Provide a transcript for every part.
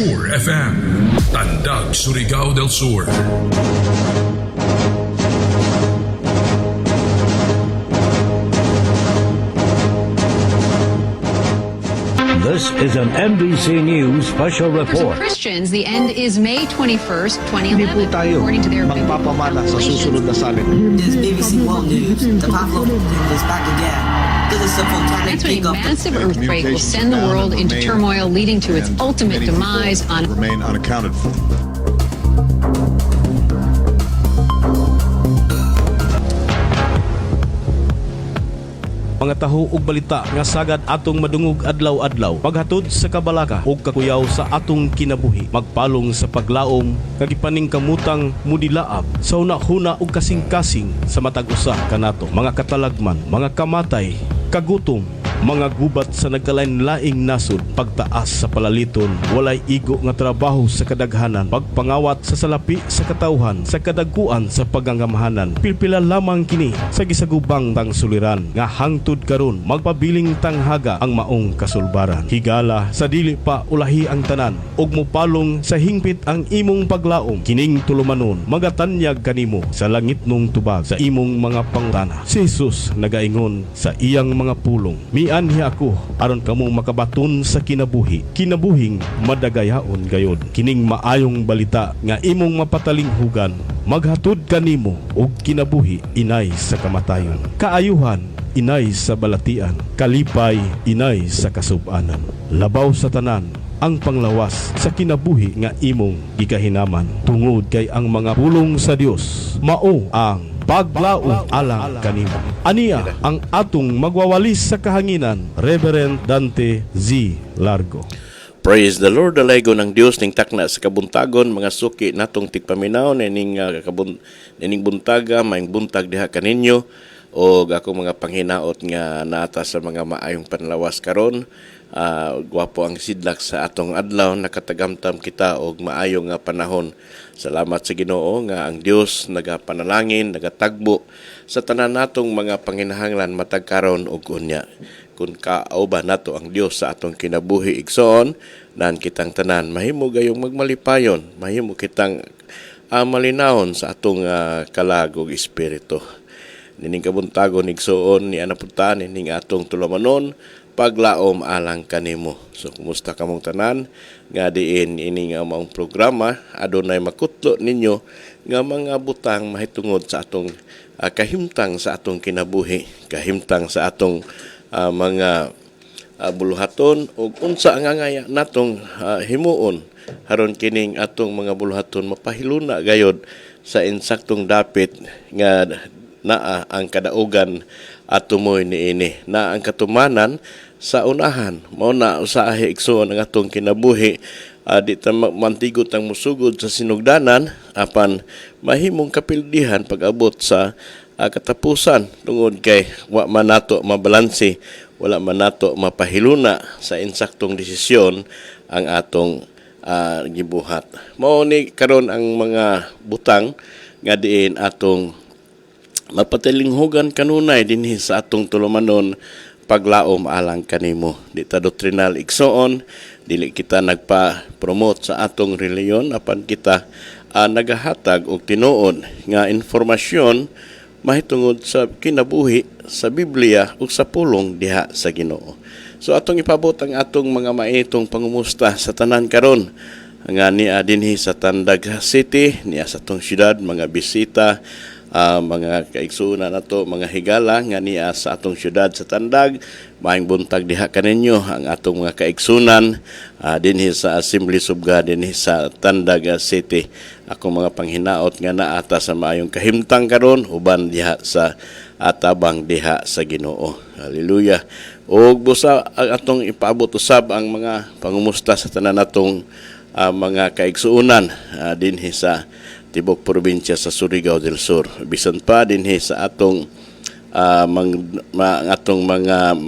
Pure FM, Tandag, Surigao del Sur. This is an NBC News special For report. Christians, the end is May 21st, Hindi po 2011, tayo according to their magpapamana sa susunod na salin. This BBC World News. The Pavlov is back again. This is the volcanic That's when peak a of the massive earthquake will send the world into turmoil, leading to its ultimate demise on remain unaccounted for. Mga taho ug balita nga sagad atong madungog adlaw-adlaw paghatod sa kabalaka ug kakuyaw sa atong kinabuhi magpalong sa paglaom nga gipaningkamutang mudilaab sa una-huna ug kasing-kasing sa matag usa kanato mga katalagman, mga kamatay, kagutom, mga gubat sa nagkalain-laing nasod, pagtaas sa palaliton, walay igo nga trabaho sa kadaghanan, pagpangawat sa salapi sa katawhan, sa kadagkuan sa pagangamahanan. Pilpila lamang kini sa gisagubang tang suliran nga hangtod karon magpabiling tanghaga ang maong kasulbaran. Higala sa dili pa ulahi ang tanan ug mopalong sa hingpit ang imong paglaom. Kining tulumanon magatanyag kanimo sa langit nung tubag sa imong mga pangutana. Si Jesus nagaingon sa iyang mga pulong, anhi ako aron kamo makabaton sa kinabuhing madagayaon gayod. Kining maayong balita nga imong mapatalinghugan maghatod kanimo og kinabuhi inay sa kamatayon, kaayuhan inay sa balatian, kalipay inay sa kasub-anan. Labaw sa tanan ang panglawas sa kinabuhi nga imong gikahinaman tungod kay ang mga pulong sa Dios mao ang paglaom alang kanimo. Aniya ang atong magwawalis sa kahanginan, Reverend Dante Z. Largo. Praise the Lord, dalaygo ng Dios ning takna sa kabuntagon, mga suki natong tigpaminaw ning ning buntaga, maing buntag diha kaninyo o ako mga panghinaot nga naata sa mga maayong panlawas karon. Gwapo ang sidlak sa atong adlaw, nakatagamtam kita og maayong nga panahon. Salamat sa Ginoo nga ang Dios nagapanalangin, nagatagbo sa tanan natong mga panginahanglan matag karon ug unya. Kun kaoba nato ang Dios sa atong kinabuhi igsoon, nan kitang tanan mahimo gayong magmalipayon, mahimo kitang malinawon sa atong kalag ug espiritu. Nining kabuntagon igsoon ni anapuntan ning atong tulamanon paglaom alang kanimo. So kumusta kamong tanan nga diin ini nga maong programa adunay makutlo ninyo nga mga butang mahitungod sa atong kahimtang sa atong kinabuhi, kahimtang sa atong mga buluhaton ug unsa nga ngaya natong himuon haron kining atong mga buluhaton mapahiluna gayod sa insaktong dapit nga naa ang kadaugan at tumoy niini na ang katumanan sa unahan mao na usahay igsoon ang atong kinabuhi di ta mantigot ang musugod sa sinugdanan apan mahimong kapildihan pag-abot sa katapusan tungod kay wa man nato mabalanse, wala man nato mapahiluna sa insaktong desisyon ang atong gibuhat. Mao ni karon ang mga butang nga diin atong mapatilinghugan kanunay dinhi sa atong tulumanon paglaom alang kanimo. Di ta doktrinal igsoon, dili kita nagpa-promote sa atong reliyon apan kita nagahatag og tinuod nga informasyon mahitungod sa kinabuhi sa Biblia ug sa pulong diha sa Ginoo. So atong ipabot ang atong mga maitong pangumusta sa tanan karon nga niya dinhi sa Tandag City, niya sa atong syudad, mga bisita, mga kaigsuuna nato, mga higala nga niya sa atong syudad sa Tandag, maayong buntag diha kaninyo ang atong mga kaigsunan dinhi sa Assemblies of God dinhi sa Tandag City. Ako mga panghinaot nga naata sa maayong kahimtang karon uban diha sa atabang diha sa Ginoo. Hallelujah. Og busa atong ipaabot usab ang mga pangumusta sa tanan natong mga kaigsuunan dinhi sa tibok probinsya sa Surigao del Sur. Bisan pa dinhi sa atong atong mga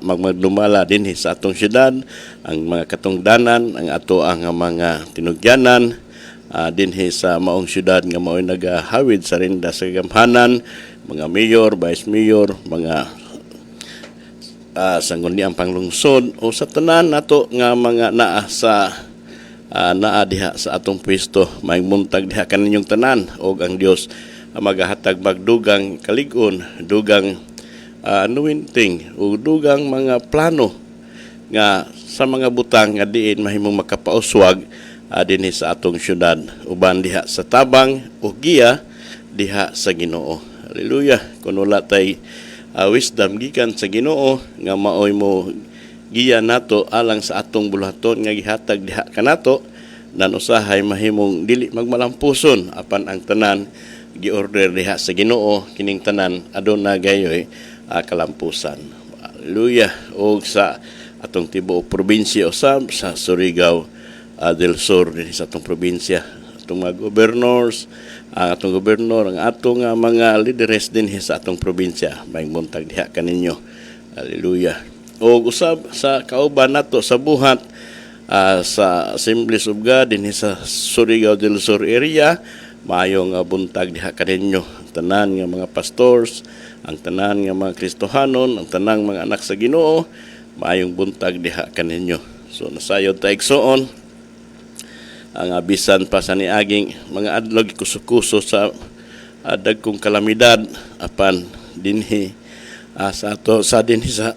magdumala dinhi sa atong syudad, ang mga katungdanan, ang ato ang mga tinugyanan dinhi sa maong syudad nga mao'y nagahawid sa rinda sa gamhanan, mga mayor, vice mayor, mga sangguniang panglungsod o sa tanan nato nga mga naa sa naa diha sa atong pwesto, maayong buntag diha kaninyong tanan, og ang Dios magahatag magdugang kalig-on, dugang anointing o dugang mga plano nga sa mga butang nga diin mahimong makapauswag dinhi sa atong syudad, uban diha sa tabang o giya diha sa Ginoo. Hallelujah. Kun wala tay wisdom gikan sa Ginoo nga maoy mo giya nato alang sa atong buluhaton nga gihatag diha kanato, nan usahay mahimong dili magmalampuson apan ang tanan giorder diha sa Ginoo, kining tanan aduna gayoy kalampusan. Hallelujah. Og sa atong tibuok probinsya usab sa Surigao del Sur din sa atong probinsya, atong mga governors, ang atong gobernador, ang atong mga leaders din sa atong probinsya, maayong buntag diha kaninyo. Hallelujah. O usab sa kauban nato sa buhat sa Assemblies of God din sa Surigao del Sur area, maayong buntag diha kaninyo. Tanan nga mga pastors, ang tanan nga mga Kristohanon, ang tanang mga anak sa Ginoo, maayong buntag diha kaninyo. So nasayod ta igsoon ang bisan pa sa niaging mga adlaw gikuso-kuso sa dagkong kalamidad apan dinhi sa ato sa dinhi sa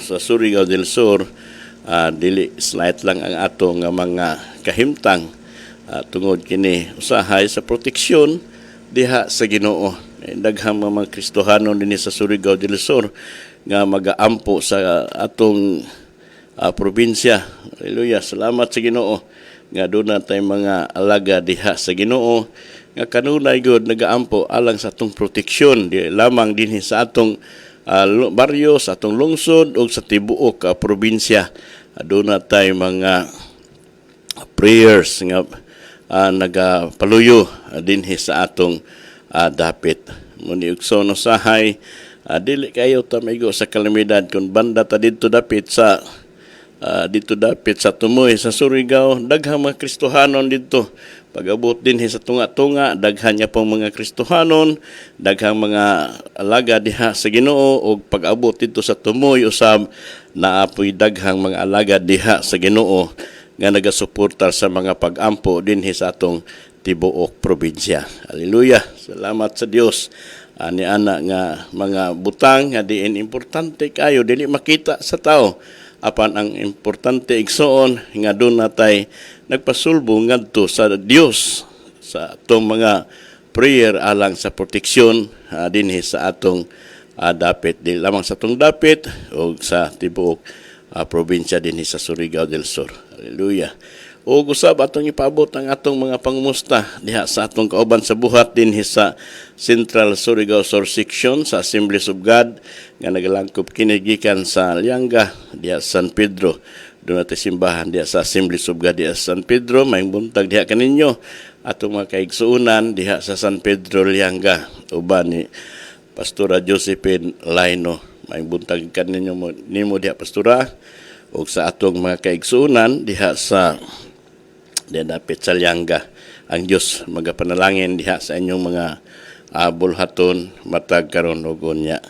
sa Surigao del Sur, dili slight lang ang ato nga mga kahimtang tungod kini usahay sa proteksyon diha sa Ginoo. Daghang mga Kristohanon dinhi sa Surigao del Sur nga magaampo sa atong probinsya. Hallelujah. Salamat sa Ginoo nga doon natay mga alaga diha sa Ginoo nga kanunay gud nagaampo alang sa atong proteksyon di lamang dinhi sa atong baryo, sa atong lungsod o sa tibuok probinsya. Doon natay mga prayers nga nagapaluyo dinhi sa atong dapit. Muni ugson usahay dili kayo ta maigo sa kalamidad kun banda ta didto dapit sa Tumoy sa Surigao, daghang mga Kristohanon dito. Pag-abot din sa tunga-tunga, daghan niya pong mga Kristohanon, daghang mga alaga diha sa Ginoo, o pag-abot dito sa Tumoy usab naapoy daghang mga alaga diha sa Ginoo nga nagasuportar sa mga pag-ampo din sa atong tibuok probinsya. Hallelujah. Salamat sa Dios. Ani ana nga mga butang nga diin importante kayo dili makita sa tao. Apan ang importante igsoon nga doon natay nagpasulbo ngadto sa Dios sa atong mga prayer alang sa proteksyon dinhi sa atong dapit, di lamang sa atong dapit o sa tibuok probinsya dinhi sa Surigao del Sur. Hallelujah. O usab atong ipaabot ang atong mga pangumusta diha sa atong kauban sa buhat dinhi sa Central Surigao Sur Section sa Assemblies of God nga nagalangkop kini gikan sa Lianga diha San Pedro. Doon natin simbahan diha sa Assemblies of God diha sa San Pedro. Maayong buntag diha kaninyo atong mga kaigsuunan diha sa San Pedro Lianga uban ni Pastora Josephine Laino. Maayong buntag kaninyo nimo diha Pastora ug sa atong mga kaigsuunan diha sa dapit sa Lianga. Ang Dios magapanalangin diha sa inyong mga bulhaton matag karon ug unya.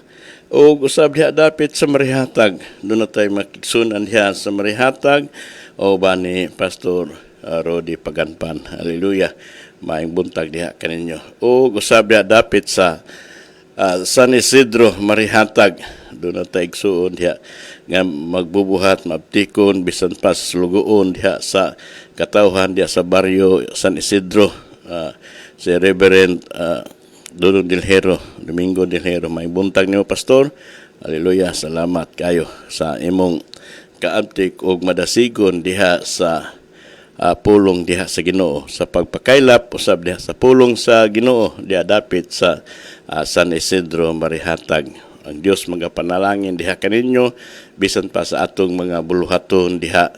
O usab diha dapit sa Marihatag, doon na tayo makiksunan diha sa Marihatag o ba ni Pastor Rodi Paganpan. Hallelujah. Maayong buntag diha kaninyo. O usab diha dapit sa San Isidro Marihatag, doon na tayo igsuon diha nga magbubuhat, mabtikon, bisan pa sa lugoon diha sa katawhan diha sa baryo San Isidro. Si Reverend Domingo Dilhero. May buntag niyo, Pastor. Hallelujah. Salamat kayo sa imong kaabtik o madasigon diha sa pulong diha sa Ginoo. Sa pagpakaylap, usab diha sa pulong sa Ginoo, diha dapit sa San Isidro Marihatag. Ang Dios magapanalangin diha kaninyo, bisan pa sa atong mga buluhaton diha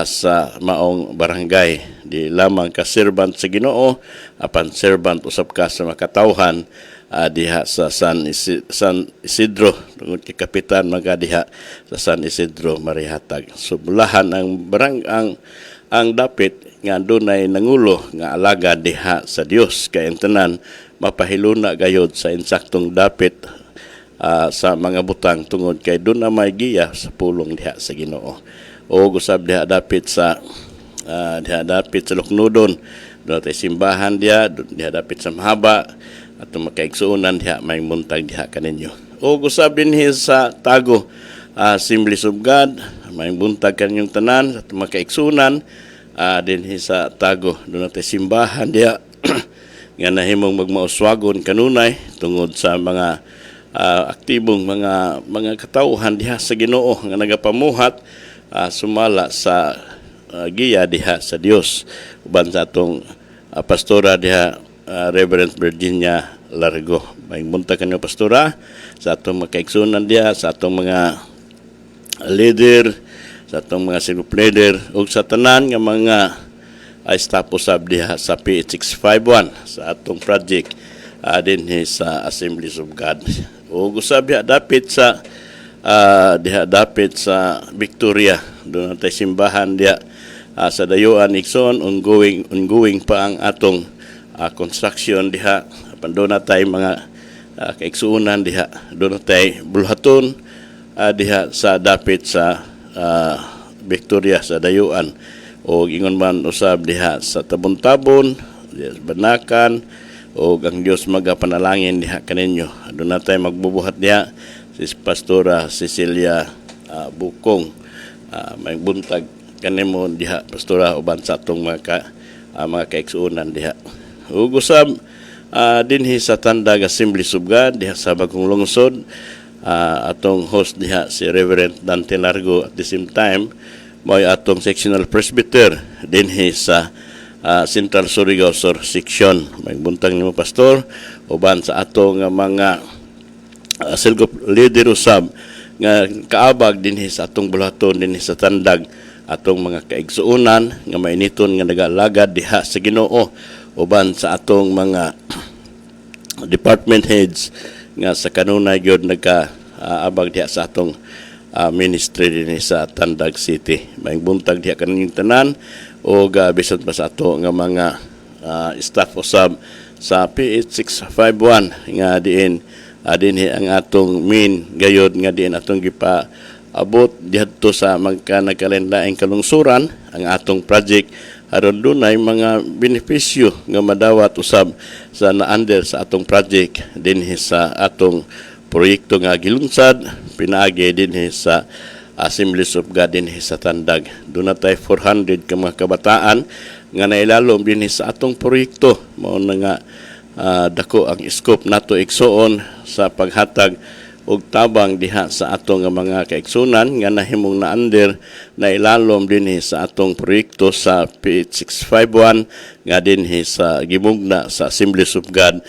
sa maong barangay. Di lamang ka servant sa Ginoo, apan servant usab ka sa makatawhan diha sa San Isidro, tungod kay kapitan mga diha sa San Isidro Marihatag. So bulahan ang dapit nga dunay nangulo nga alaga diha sa Dios, kay ang tanan mapahiluna gayod sa insaktong dapit sa mga butang tungod kay doon na may giya sa pulong diha sa Ginoo. O gusab diha dapit sa diha dapit sa Luknudon. Doon tayo simbahan diha dapit sa Mahaba at makaigsuunan diha may buntag diha kaninyo. O gusabin sa Tago, Assemblies of God, may buntag kaninyong tanan at makaigsuunan din sa Tago. Doon tayo simbahan diha nga nahimong magmauswagon kanunay tungod sa mga aktibong mga katauhan diha sa Ginoo nga nagapamuhat sumala sa giya diha sa Dios uban sa atong pastora diha Reverend Virginia Largo. May munta kanyo pastora sa atong makaigsunan diha sa atong mga leader, sa atong mga group leader ug sa tanan nga mga staff usab diha sa PH651 sa atong project din sa Assemblies of God. O usab diha dapit sa Victoria. Doon tayo simbahan diha sa Dayuan Ikson, ongoing pa ang atong construction diha. Doon tayo mga kaigsuunan diha. Doon tayo bulhaton diha sa dapit sa Victoria sa Dayuan. O ingon man usab diha sa Tabon-Tabon, diha sa Banakan, o ang Dios magapanalangin diha kaninyo. Doon tayo magbubuhat diha si Pastora Cecilia Bukong. May buntag kanimo diha pastora uban sa atong mga kaigsuunan diha. Ug usab dinhi sa Tandag Assemblies of God diha sa Bagong Lungsod, atong host diha si Reverend Dante Largo. At the same time may atong sectional presbyter dinhi sa Central Surigao Sur Section. May buntag nimo pastor uban sa atong mga selgop leader usab nga kaabag dinhi sa atong bulaton dinhi sa Tandag, atong mga kaigsuunan nga mainiton nga nagalagad diha sa Ginoo uban sa atong mga department heads nga sa kanunay gyud nagkaabag diha sa atong ministry dinhi sa Tandag City. May buntag diha kaninyong tanan o bisan pa sa ato nga mga staff usab sa PH651 nga diin ang atong main gayod nga diin atong gipaabot dihadto sa nagkalendaing kalungsuran ang atong project aron dunay mga benepisyo nga madawat usab sa na-under sa atong project dinhi sa atong proyekto nga gilungsad pinaagi dinhi sa Assemblies of God dinhi sa Tandag. Doon na tayo 400 ka mga kabataan nga nailalom dinhi sa atong proyekto. Mao na nga dako ang scope nato igsuon sa paghatag og tabang diha sa atong mga kaigsunan nga nahimong na-under nailalom dinhi sa atong proyekto sa PH651 nga dinhi sa gimugna sa Assemblies of God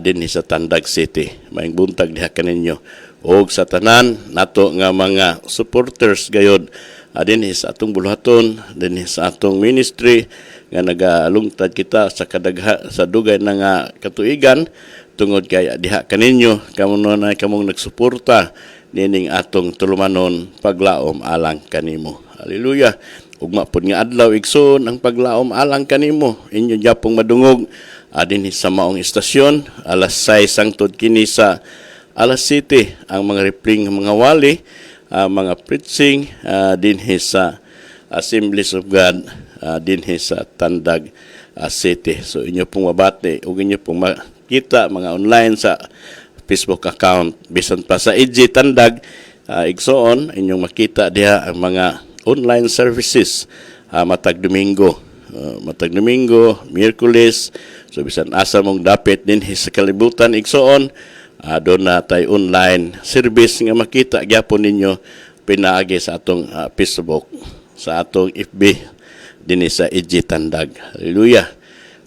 dinhi sa Tandag City. Maayong buntag diha kaninyo og sa tanan nato nga mga supporters gayod dinhi sa atong buluhaton dinhi sa atong ministry nga nagalungtad kita sa sa dugay na nga katuigan tungod kay diha kaninyo kamong nagsuporta nining atong tulumanon paglaom alang kanimo. Hallelujah. Ugma pod nga adlaw igsoon ang paglaom alang kanimo inyo gyapong madungog dinhi sa maong istasyon alas 6 hangtod kini sa alas 7 ang mga repling mga wali, mga preaching dinhi sa Assemblies of God dinhi sa Tandag City. So inyo pong mabati ug inyo pong makita mga online sa Facebook account bisan pa sa EG Tandag igsoon inyong makita diha ang mga online services matag Domingo, Miyerkules. So bisan asa mong dapit dinhi sa kalibutan igsoon doon na tayo online service nga makita gyapon ninyo pinaagi sa atong Facebook, sa atong FB dinhi sa EG Tandag. Hallelujah.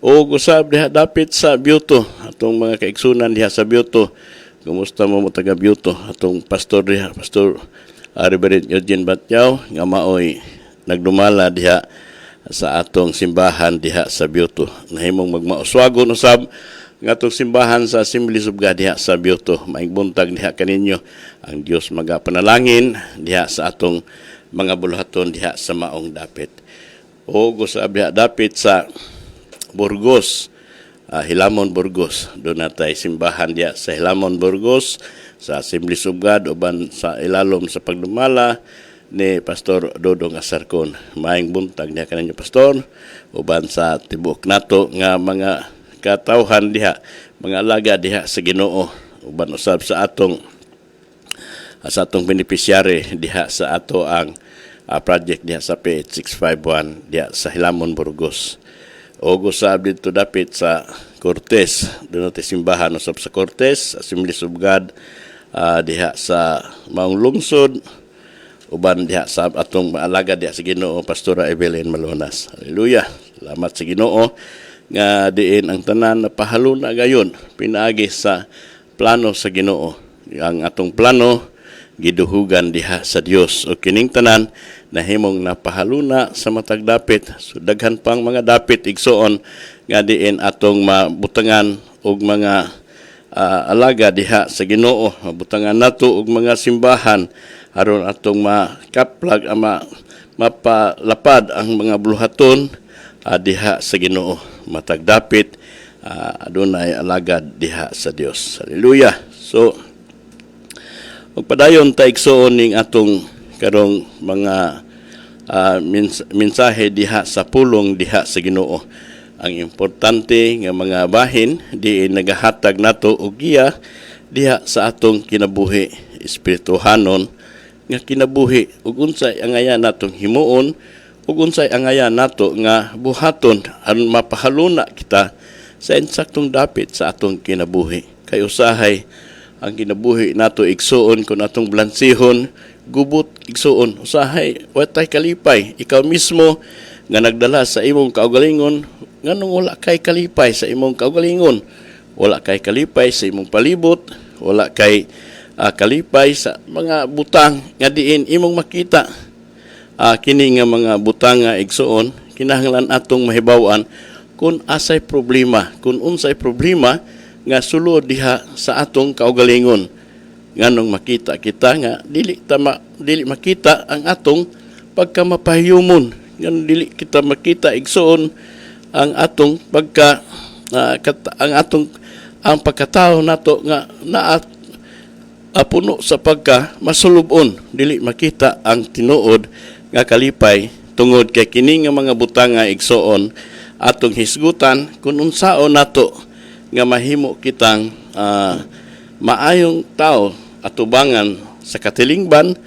O usab diha dapit sa Biyuto atong mga kaigsunan diha sa Biyuto. Kumusta mo taga Biyuto? Atong pastor diha, Pastor Reverend Eugene Batyaw nga maoy nagdumala diha sa atong simbahan diha sa Biyuto. Nahimong magmauswagon usab nga atong simbahan sa Assemblies of God diha sa Biyuto. Maayong buntag diha kaninyo. Ang Dios magapanalangin diha sa atong mga buluhaton diha sa maong dapit. O usab diha dapit sa Burgos, Hilamon, Burgos. Doon na tayo simbahan diya sa Hilamon, Burgos, sa Assemblies of God, uban sa ilalom sa pagdumala ni Pastor Dodong Asarcon. Maayong buntag niya kaninyo Pastor, uban sa tibuok nato nga mga katawhan diha, mga alaga diha sa Ginoo, uban usab sa atong beneficiary diha sa ato ang project diha sa PH651 diha sa Hilamon, Burgos. O gusab dito dapit sa Cortes, doon natin simbahan usab sa Cortes, Assemblies of God, diha sa Maong Lungsod, uban diha sa atong maalaga diha sa Ginoo, Pastora Evelyn Malonas. Hallelujah. Salamat sa Ginoo nga diin ang tanan na pahaluna gayon pinaagi sa plano sa Ginoo. Ang atong plano giduhugan diha sa Dios, o kining tanan nahimong napahaluna sa matag dapit. So daghan pang mga dapit igsoon nga diin atong mabutangan og mga alaga diha sa Ginoo. Mabutangan nato og mga simbahan aron atong makaplag mapalapad ang mga buluhaton diha sa Ginoo. Matag dapit adunay alagad diha sa Dios. Hallelujah. So magpadayon ta igsoon ning atong karong mga mensahe diha sa pulong diha sa Ginoo. Ang importante nga mga bahin di nagahatag nato og giya diha sa atong kinabuhi espirituhanon nga kinabuhi, ug unsay angayan natong himuon, ug unsay angayan nato nga buhaton aron mapahaluna kita sa insaktong dapit sa atong kinabuhi. Kay usahay ang kinabuhi nato igsuon kun atong blansihon, gubot igsuon. Usahay watay kalipay, ikaw mismo nga nagdala sa imong kaugalingon, nganong wala kay kalipay sa imong kaugalingon, wala kay kalipay sa imong palibot, wala kay kalipay sa mga butang nga diin imong makita. Kini nga mga butang nga igsuon, kinahanglan atong mahibaw-an kung asay problema, kung unsay problema nga sulod diha sa atong kaugalingon. Nganong makita kita nga dili makita ang atong pagkamapahiyumon, ngan dili kita makita igsuon ang atong ang pagkatao nato nga puno sa pagka masulubon, dili makita ang tinuod nga kalipay tungod kay kini nga mga butang nga igsuon atong hisgutan kung unsaon nato nga mahimo kitang maayong tao atubangan sa katilingban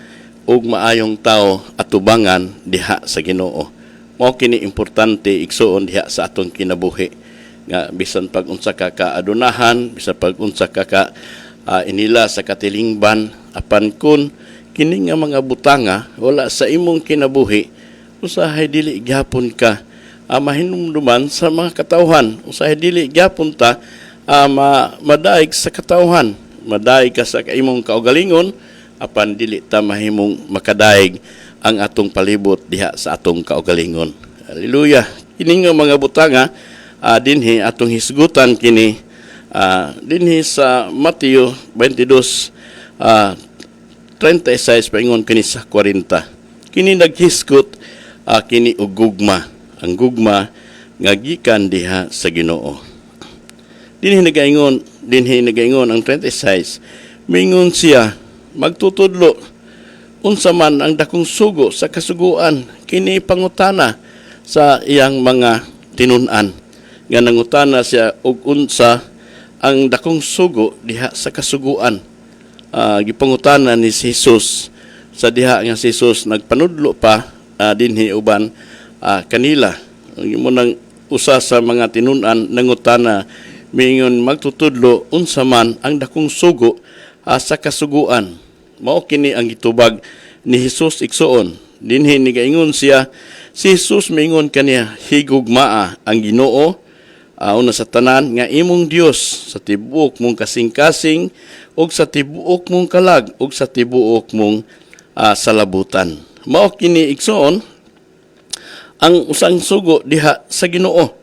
ug maayong tao atubangan diha sa Ginoo. Mao kini importante igsuon diha sa atong kinabuhi nga bisan pag unsa ka kaadunahan, bisan pag unsa ka inila sa katilingban, apan kun kini nga mga butanga wala sa imong kinabuhi, usahay dili gyapon ka mahinumduman sa mga katawhan, usahay dili gyapon ta madaig sa katawhan, madaig ka sa imong kaugalingon, apan dili ta mahimong makadaig ang atong palibot diha sa atong kaugalingon. Hallelujah. Kini nga mga butanga dinhi atong hisgutan kini dinhi sa Mateo 22:36 paingon kini sa 40. Kini naghisgot kini og gugma, ang gugma nga gikan diha sa Ginoo. Dinhi nagaingon ang 36, mingon siya, magtutudlo unsa man ang dakong sugo sa kasuguan, kini pangutana sa iyang mga tinun-an. Nga nangutana siya og unsa ang dakong sugo diha sa kasuguan. Gipangutana ni Jesus sa diha nga si Jesus nagpanudlo pa dinhi uban kanila. Mo nang usa sa mga tinun-an nangutana, mingon magtutudlo unsa man ang dakong sugo sa kasuguan. Mao kini ang gitubag ni Jesus igsuon. Dinhi nigaingon siya, si Jesus mingon kaniya, higugmaa ang Ginoo una sa tanan nga imong Dios sa tibuok mong kasing-kasing ug sa tibuok mong kalag ug sa tibuok mong salabutan. Mao kini igsuon ang usang sugo diha sa Ginoo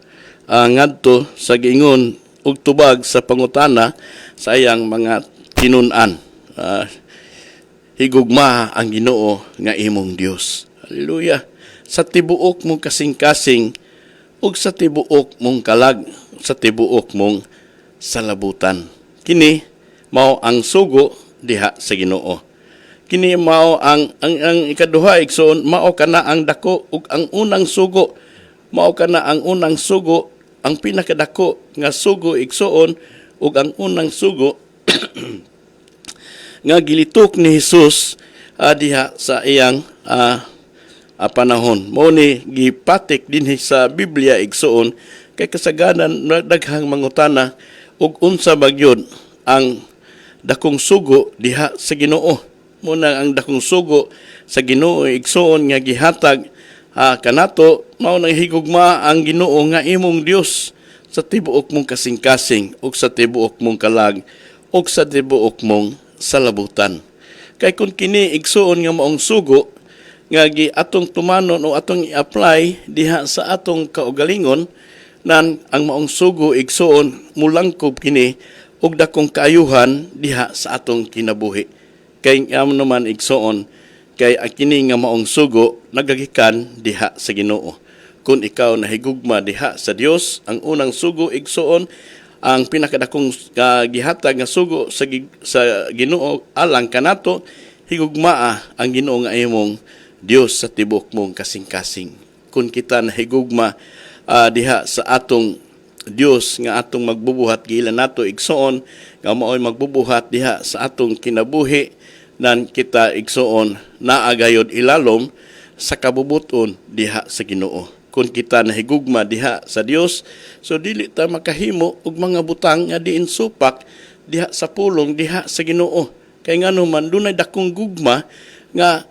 ngadto sa giingon ug tubag sa pangutana sa iyang mga tinun-an. Higugma ang Ginoo nga imong Dios. Hallelujah. Sa tibuok mong kasing-kasing ug sa tibuok mong kalag, sa tibuok mong salabutan. Kini mao ang sugo diha sa Ginoo. kini mao ang ikaduha igsoon, mao kana ang dako ug ang unang sugo. Mao kana ang unang sugo, ang pinakadako nga sugo igsoon ug ang unang sugo nga gilitok ni Hesus diha sa iyang panahon. Mao ni gipatik dinhi sa Biblia igsoon kay kasaganan daghang mangutana ug unsa bagyod ang dakong sugo diha sa Ginoo. Muna ang dakong sugo sa Ginoo igsoon nga gihatag kanato mao nang higugma ang Ginoo nga imong Dios sa tibuok mong kasing-kasing ug sa tibuok mong kalag ug sa tibuok mong salabutan. Kay kung kini igsuon nga maong sugo nga gi atong tumanon o atong i-apply diha sa atong kaugalingon nan ang maong sugo igsuon mulangkob kini og dakong kaayuhan diha sa atong kinabuhi. Kay amo naman igsuon kay kini nga maong sugo nagagikan diha sa Ginoo. Kung ikaw nahigugma diha sa Dios, ang unang sugo igsuon ang pinakadakong gihatag nga sugo sa Ginoo alang kanato higugmaa ang Ginoo nga imong Dios sa tibok mong kasing-kasing. Kung kita nahigugma diha sa atong Dios nga atong magbubuhat giila nato igsuon nga maoy magbubuhat diha sa atong kinabuhi nan kita igsuon naagayod ilalom sa kabubuton diha sa Ginoo. Kung kita nahigugma diha sa Dios, so dili ta makahimo og mga butang nga diin supak diha sa pulong diha sa Ginoo. Kay ngano man dunay dakong gugma nga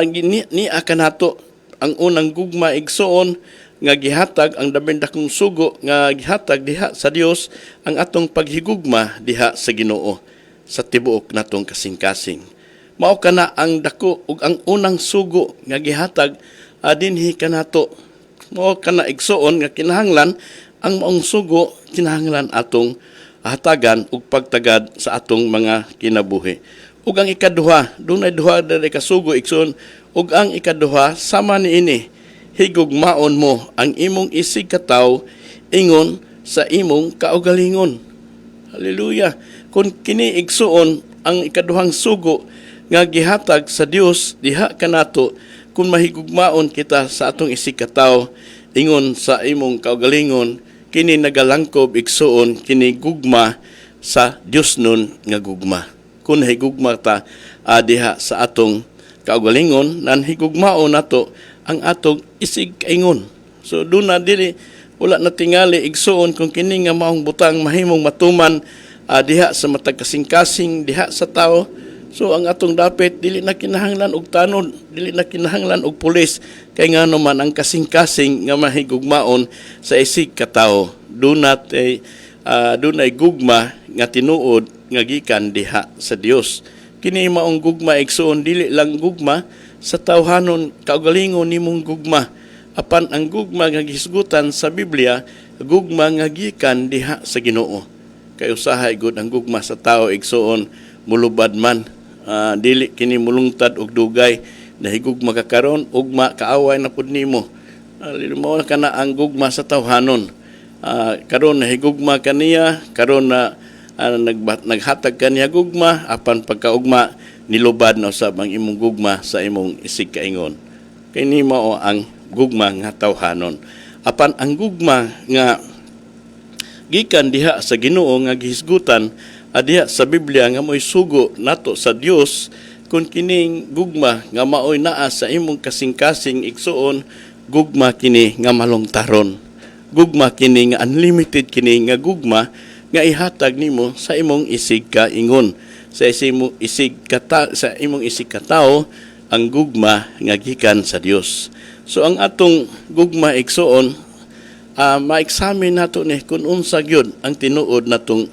ni kanato ang unang gugma igsuon nga gihatag ang dabing dakong sugo nga gihatag diha sa Dios ang atong paghigugma diha sa Ginoo sa tibuok natong kasing-kasing. Mao kana ang dako ug ang unang sugo nga gihatag dinhi kanato. Mao kana igsuon nga kinahanglan ang maong sugo kinahanglan atong hatagan ug pagtagad sa atong mga kinabuhi. Ug ang ikaduha, dunay duha diri ka sugo igsuon, ug ang ikaduha sama niini higugmaon mo ang imong isig katawo ingon sa imong kaugalingon. Hallelujah. Kung kini igsuon ang ikaduhang sugo nga gihatag sa Dios diha kanato kung mahigugmaon kita sa atong isig katawo ingon sa imong kaugalingon kini nagalangkob igsuon kini gugma sa Dios nun nga gugma. Kung higugma ta diha sa atong kaugalingon nan higugmaon nato ang atong isig kaingon. So doon na dili wala na tingali igsuon kung kini nga maong butang mahimong matuman diha sa matag kasing-kasing diha sa tao. So ang atong dapit dili na kinahanglan og tanon, dili na kinahanglan og pulis kay ngano man ang kasing-kasing nga mahigugmaon sa isig katawo. Dunay gugma nga tinuod nga gikan diha sa Dios. Kini maong gugma igsuon dili lang gugma sa tawhanon kaugalingon nimong gugma. Apan ang gugma nga gihisgutan sa Biblia, gugma nga gikan diha sa Ginoo. Kay usahay gud ang gugma sa tao igsuon mulubad man. Dili kini mulungtad og dugay nahigugma ka karon ugma kaaway na pud nimo. Mao kana ang gugma sa tawhanon. Karon nahigugma kaniya, karon na naghatag kaniya gugma apan pagkaugma nilubad na usab ang imong gugma sa imong isig kaingon. Kay nimo ang gugma nga tawhanon. Apan ang gugma nga gikan diha sa Ginoo nga gihisgutan diha sa Biblia nga mo'y sugo nato sa Dios kung kining gugma nga maoy naa sa imong kasing-kasing igsuon gugma kini nga malongtaron. Gugma kini nga unlimited kini nga gugma nga ihatag nimo sa imong isig kaingon. Sa imong isig katawo ang gugma nga gikan sa Dios. So ang atong gugma igsuon ma-examine nato ni kung unsa gyud ang tinuod natong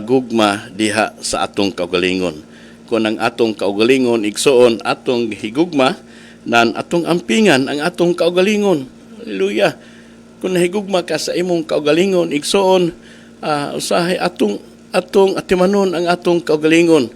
gugma diha sa atong kaugalingon. Kung ang atong kaugalingon igsuon atong higugma nan atong ampingan ang atong kaugalingon. Hallelujah. Kung nahigugma ka sa imong kaugalingon igsuon usahay atong atimanon ang atong kaugalingon.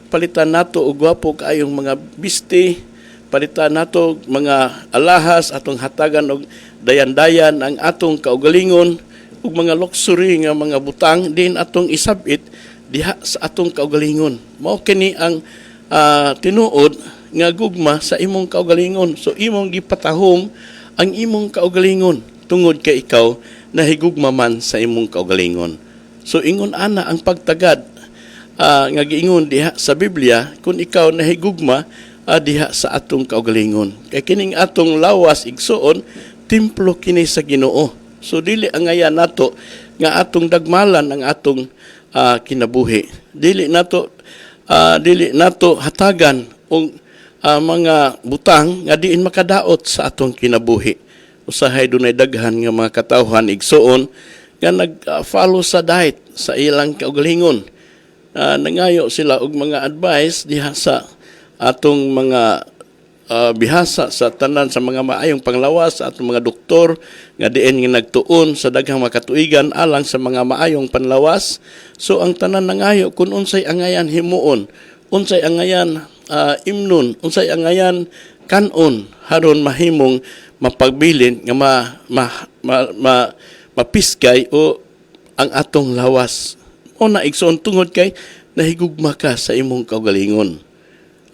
Palitan nato og gwapo kaayong mga biste, palitan nato mga alahas atong hatagan og dayan-dayan ang atong kaugalingon ug mga luxury nga mga butang din atong isabit diha sa atong kaugalingon. Mao kini ang tinuod nga gugma sa imong kaugalingon. So imong gipatahom ang imong kaugalingon tungod kay ikaw nahigugma man sa imong kaugalingon. So ingon ana ang pagtagad nga giingon diha sa Biblia, kung ikaw nahigugma diha sa atong kaugalingon. Kay kining atong lawas igsuon, templo kini sa Ginoo. So dili angayan nato nga atong dagmalan ang atong kinabuhi. Dili nato hatagan og mga butang nga diin makadaot sa atong kinabuhi. Usahay dunay daghan nga mga katawhan igsuon nga nag-follow sa diet sa ilang kaugalingon. Nangayo sila og mga advice diha sa atong mga bihasa sa tanan sa mga maayong panglawas sa atong mga doktor nga diin nga nagtuon sa daghang makatuigan alang sa mga maayong panlawas. So ang tanan nangayo kun unsay angayan himuon, unsay angayan imnon, unsay angayan kanon haron mahimong mapagbilin nga mapiskay o ang atong lawas. O na igsoon tungod kay nahigugma ka sa imong kaugalingon.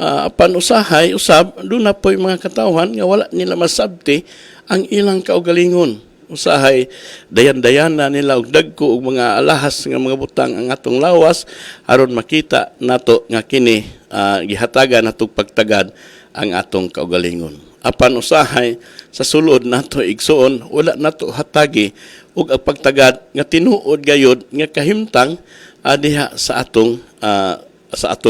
Apan usahay usab doon na po'y mga katawhan nga wala nila masabti ang ilang kaugalingon. Usahay dayan-dayan na nila og dagko og mga alahas nga mga butang ang atong lawas aron makita nato nga kini gihatagan natong pagtagad ang atong kaugalingon. Apan usahay sa sulod nato igsuon wala nato hatagi og ang pagtagad nga tinuod gayud nga kahimtang diha sa atong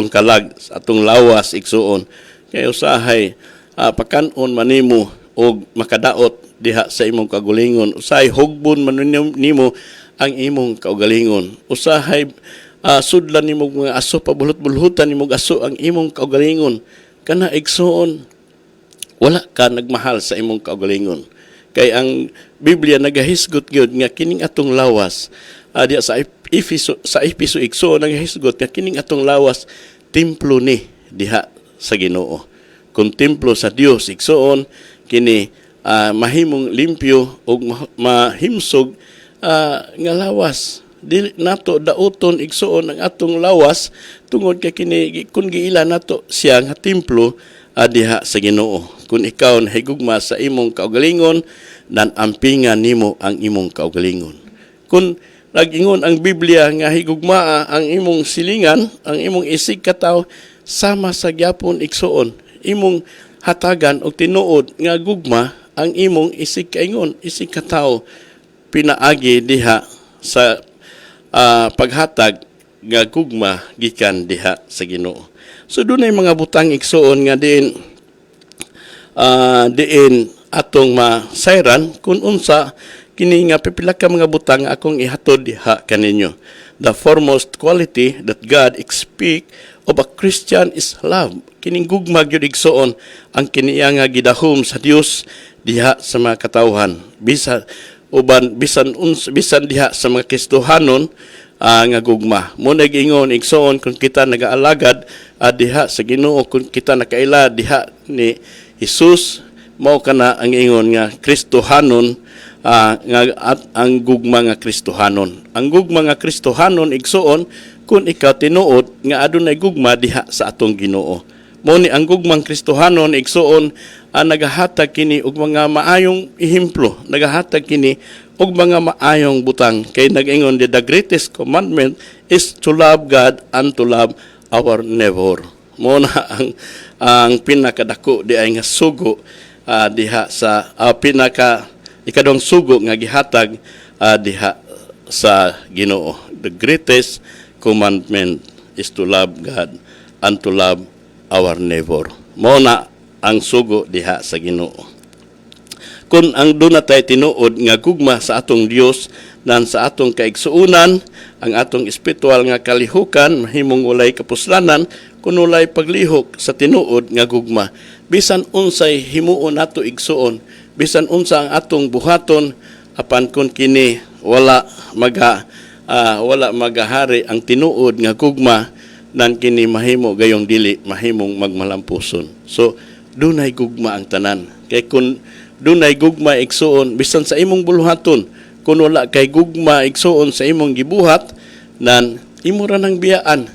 kalag, sa atong lawas igsuon. Kay usahay pakanon manimo og makadaot diha sa imong kaugalingon. Usahay hugbon man nimo ang imong kaugalingon. Usahay sudlan nimo mga aso pabulhot-bulhutan nimo aso ang imong kaugalingon. Kana igsuon wala ka nagmahal sa imong kaugalingon. Kay ang Biblia nagahisgot gyud nga kining atong lawas diha sa Efeso igsuon nagahisgot nga kining atong lawas templo ni diha sa Ginoo. Kung templo sa Dios igsuon kini mahimong limpyo ug mahimsog nga lawas. Dili nato daoton igsuon ang atong lawas tungod kay kini kun giila nato siya nga templo diha sa Ginoo. Kung ikaw nahigugma sa imong kaugalingon, nan ampingan nimo ang imong kaugalingon. Kung nag-ingon ang Biblia nga higugmaa ang imong silingan, ang imong isig kataw sama sa gyapon igsuon, imong hatagan og tinuod nga gugma ang imong isig kaingon, isig kataw pinaagi diha sa paghatag nga gugma gikan diha sa Ginoo. So dunay mga butang igsuon nga diin atong masayran kung unsa kini nga pipila ka mga butang akong ihatod diha kaninyo. The foremost quality that God expect of a Christian is love. Kining gugma gyud igsuon ang kiniya nga gidahom sa Dios diha sa mga katawhan. Bisan diha sa mga Kristohanon nga gugma. Mo nag-ingon igsuon kung kita nagaalagad diha sa Ginoo, kung kita nakaila diha ni Jesus, mao kana ang ingon nga Kristohanon nga at ang gugma nga Kristohanon. Ang gugma nga Kristohanon igsuon kung ikaw tinuod nga adunay gugma diha sa atong Ginoo. Mo ni ang gugmang Kristohanon igsuon nagahatag kini og mga maayong ehemplo, nagahatag kini og mga maayong butang. Kay nag-ingon the greatest commandment is to love God and to love our neighbor. Mo na ang pinakadako di ay nga sugo diha sa ikadong sugo nga gihatag diha sa Ginoo. The greatest commandment is to love God and to love our neighbor. Mo na ang sugo diha sa Ginoo. Kung ang dunay tinuod nga gugma sa atong Dios nan sa atong kaigsuunan, ang atong espiritual nga kalihukan mahimong walay kapuslanan kun walay paglihok sa tinuod nga gugma. Bisan unsay himuon nato igsuon, bisan unsa ang atong buhaton apan kun kini wala magahari ang tinuod nga gugma, nan kini mahimo gayong dili mahimong magmalampuson. So dunay gugma ang tanan. Kay kun dunay gugma igsuon bisan sa imong buluhaton, kun wala kay gugma igsuon sa imong gibuhat, nan imo ra nang biyaan.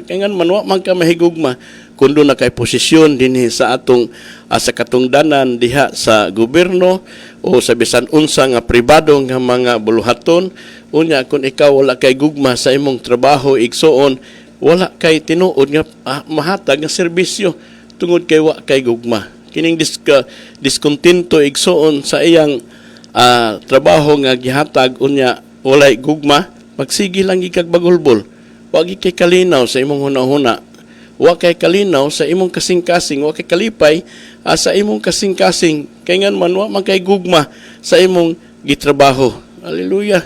Kay ngan man wa man ka mahigugma kung doon na kay posisyon dinhi sa atong sa katungdanan diha sa gobyerno o sa bisan unsa nga pribado nga mga buluhaton, unya kung ikaw wala kay gugma sa imong trabaho igsuon, wala kay tinuod nga mahatag nga serbisyo tungod kay wa kay gugma. Kining diskontento igsuon sa iyang trabaho nga gihatag unya walay gugma, magsige lang ikag bagulbol. Wa kay kalinaw sa imong hunahuna. Wa kay kalinaw sa imong kasing-kasing, wa kay kalipay sa imong kasing-kasing. Kay ngan man wa man kay gugma sa imong gitrabaho. Hallelujah.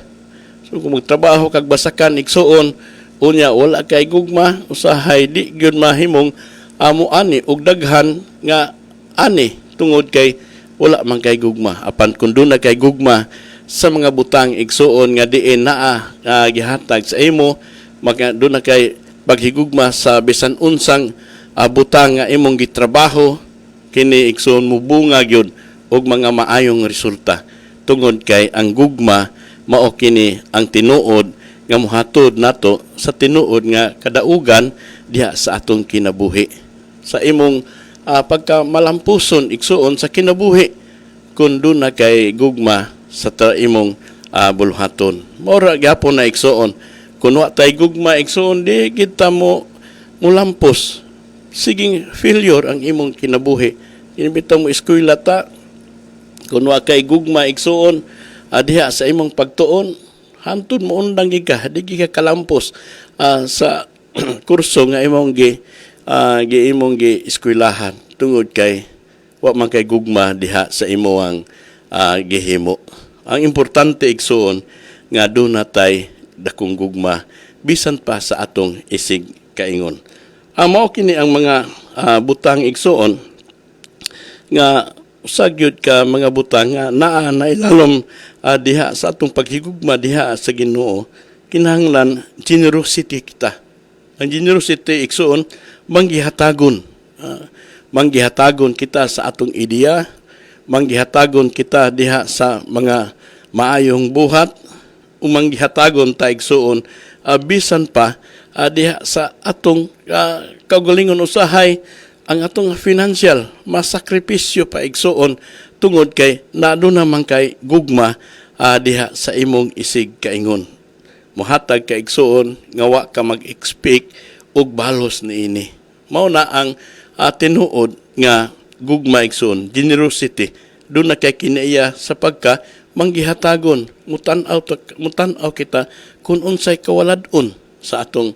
So kung magtrabaho kag basakan igsuon unya wala kay gugma, usahay di gyud mahimong amo ani og daghan nga ani tungod kay wala man kay gugma. Apan kun doon na kay gugma sa mga butang igsuon nga diin naa gihatag sa imo, doon na kay paghigugma sa bisan unsang butang nga imong gitrabaho, kini igsuon mo bunga gyud og mga maayong resulta tungod kay ang gugma mao kini ang tinuod nga mohatod nato sa tinuod nga kadaugan diha sa atong kinabuhi, sa imong pagka malampuson igsuon sa kinabuhi kun doon na kay gugma sa imong buluhaton. Mora gyapon na igsuon kung wa tay gugma igsuon di kita mo lampos, siging failure ang imong kinabuhi. Inibitaw mo eskwela ta, kung wa kay gugma igsuon diha sa imong pagtuon, hantod mo undang ka, di ka kalampos sa kurso nga imong imong eskwelahan tungod kay wa man kay gugma diha sa imong gihimo. Ang importante igsuon nga doon natay dakong gugma bisan pa sa atong isig kaingon. Mao kini ang mga butang igsuon nga usagyod ka mga butang nga naa na ilalom diha sa atong paghigugma diha sa Ginoo. Kinahanglan generosity kita. Ang generosity igsuon manggihatagon. Manggihatagon kita sa atong ideya, manggihatagon kita diha sa mga maayong buhat, umanggihatagon ta igsuon bisan pa diha sa atong kaugalingon usahay ang atong financial masakripisyo pa igsuon tungod kay naaduna man kay gugma diha sa imong isig kaingon. Mohatag ka igsuon nga wa ka mag-expect og balos niini. Mao na ang tinuod nga gugma igsoon, generosity. Doon na kay kinaiya sa pagka manggihatagon, mutanaw kita kung unsay kawaladon sa atong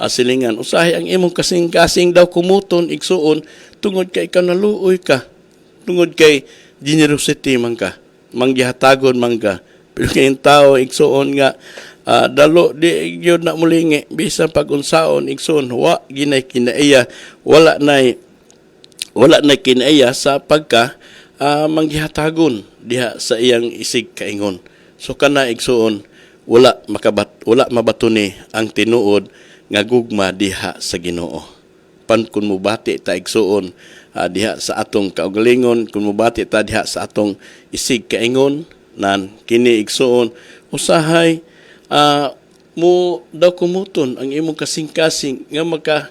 silingan. Usahay ang imong kasing-kasing daw kumuton igsuon tungod kay ikaw naluoy ka. Tungod kay generosity man ka. Manggihatagon man ka. Pero kayong tao igsuon nga dalo di gyud na mulingi bisan pag-unsaon igsoon wa ginay kinaiya, wala na kinaiya sa pagka manggihatagon diha sa iyang isig kaingon. So kana igsuon wala mabato ni ang tinuod nga gugma diha sa Ginoo. Pan kun mubati ta igsuon diha sa atong kaugalingon, kun mubati ta diha sa atong isig kaingon nan kini igsuon usahay mo daw kumuton ang imong kasing-kasing nga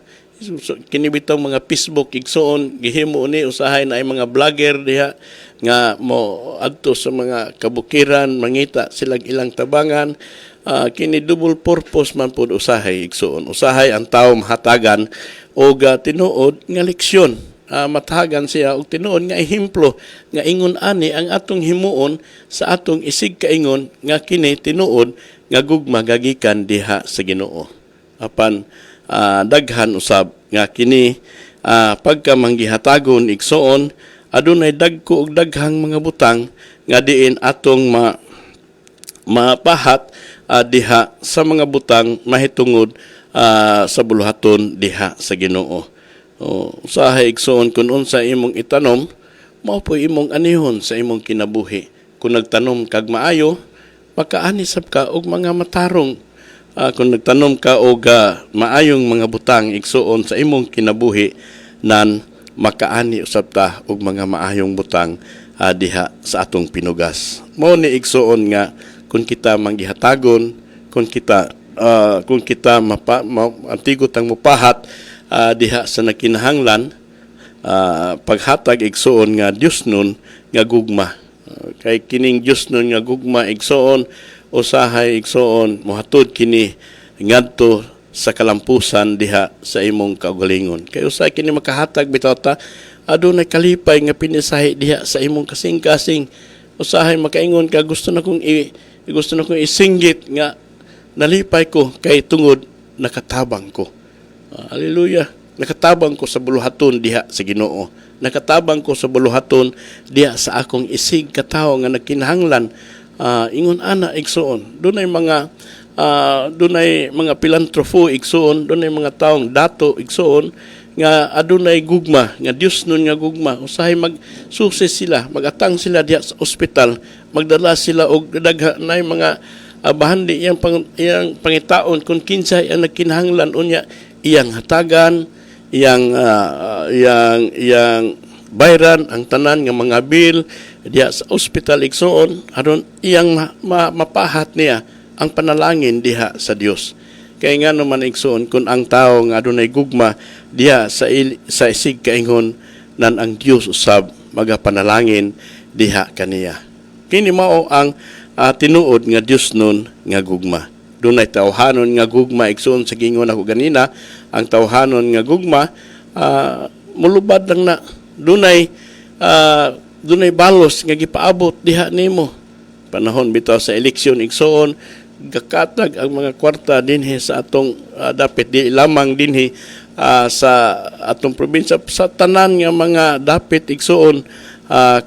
kinibitaw mga Facebook igsuon gihimo ni usahay na ay mga vlogger diha nga mo adto sa mga kabukiran mangita silang ilang tabangan, kini double purpose man pud usahay igsuon. Usahay ang tawo mahatagan og tinuod nga leksyon, matahagan siya og tinuod nga ehemplo nga ingon ani ang atong himuon sa atong isig kaingon nga kini tinuod nga gugma gagikan diha sa Ginoo. Apan daghan usab nga kini pagka manggihatagon igsuon adunay dagko og daghang mga butang nga diin atong mapahat diha sa mga butang mahitungod sa buluhaton diha sa Ginoo. Usahay igsuon kun unsa imong itanom mao po imong anihon sa imong kinabuhi. Kung nagtanom kag maayo makaani sab ka og mga matarong. Kung nagtanom ka og maayong mga butang igsuon sa imong kinabuhi nan makaani usab ta og mga maayong butang diha sa atong pinugas. Mao ni igsuon nga kung kita manggihatagon, kung kita antigot ang mupahat diha sa nakinahanglan paghatag igsuon nga Dios nun nga gugma. Kay kining Dios nun nga gugma igsuon usahay igsuon mohatod kini ngadto sa kalampusan diha sa imong kaugalingon. Kay usahay kini makahatag bitaw ta adunay kalipay nga pinisahi diha sa imong kasing-kasing. Usahay makaingon ka gusto na kong isinggit nga nalipay ko kay tungod nakatabang ko. Hallelujah. Nakatabang ko sa buluhaton diha sa Ginoo. Nakatabang ko sa buluhaton diha sa akong isig katawo nga nagkinahanglan. Ingon ana igsuon. Dunay mga pilantropo igsuon, dunay mga taong dato igsuon nga adunay gugma, nga Dios nun nga gugma. Usahay magsusi sila, magatang sila diha sa ospital, magdala sila og daghan na mga bahandi iyang pangitaon kung kinsay ang nagkinahanglan unya iyang hatagan, iyang bayran ang tanan nga mga bill diha sa ospital igsuon aron iyang mapahat niya ang panalangin diha sa Dios. Kay nga naman igsuon kung ang tao nga adunay gugma diha sa isig kaingon nan ang Dios usab magapanalangin diha kaniya. Kini mao ang tinuod nga Dios nun nga gugma. Dunay tawhanon nga gugma igsuon sa gingon ako ganina, ang tawhanon nga gugma mulubad lang na dunay balos nga gipaabot diha nimo. Panahon bitaw sa eleksyon igsuon gakatag ang mga kwarta dinhi sa atong dapit di lamang dinhi sa atong probinsya sa tanan nga mga dapit igsuon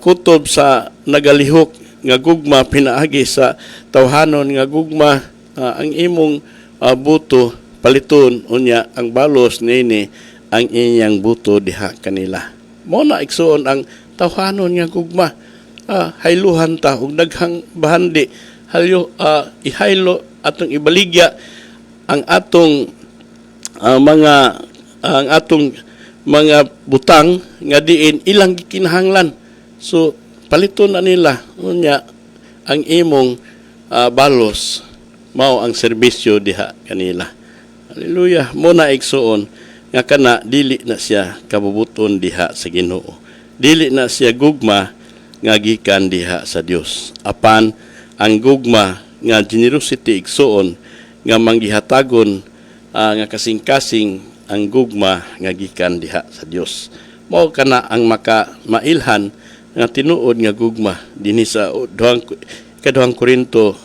kutob sa nagalihok nga gugma pinaagi sa tawhanon nga gugma ang imong buto paliton unya ang balos nini ang inyang buto diha kanila. Mao na igsuon ang tawhanon nga gugma. Hayluhan ta og daghang bahandi ihaylo atong ibaligya ang atong mga butang nga diin ilang gikinahanglan. So paliton na nila unya ang imong balos mao ang serbisyo diha kanila. Hallelujah. Mo na igsuon nga kana dili na siya kabubuton diha sa Ginoo. Dili na siya gugma nga gikan diha sa Dios. Apan ang gugma nga generosity igsuon nga manggihatagon nga kasing-kasing ang gugma nga gikan diha sa Dios. Mao kana ang mailhan nga tinuod nga gugma dinhi sa 2 Korinto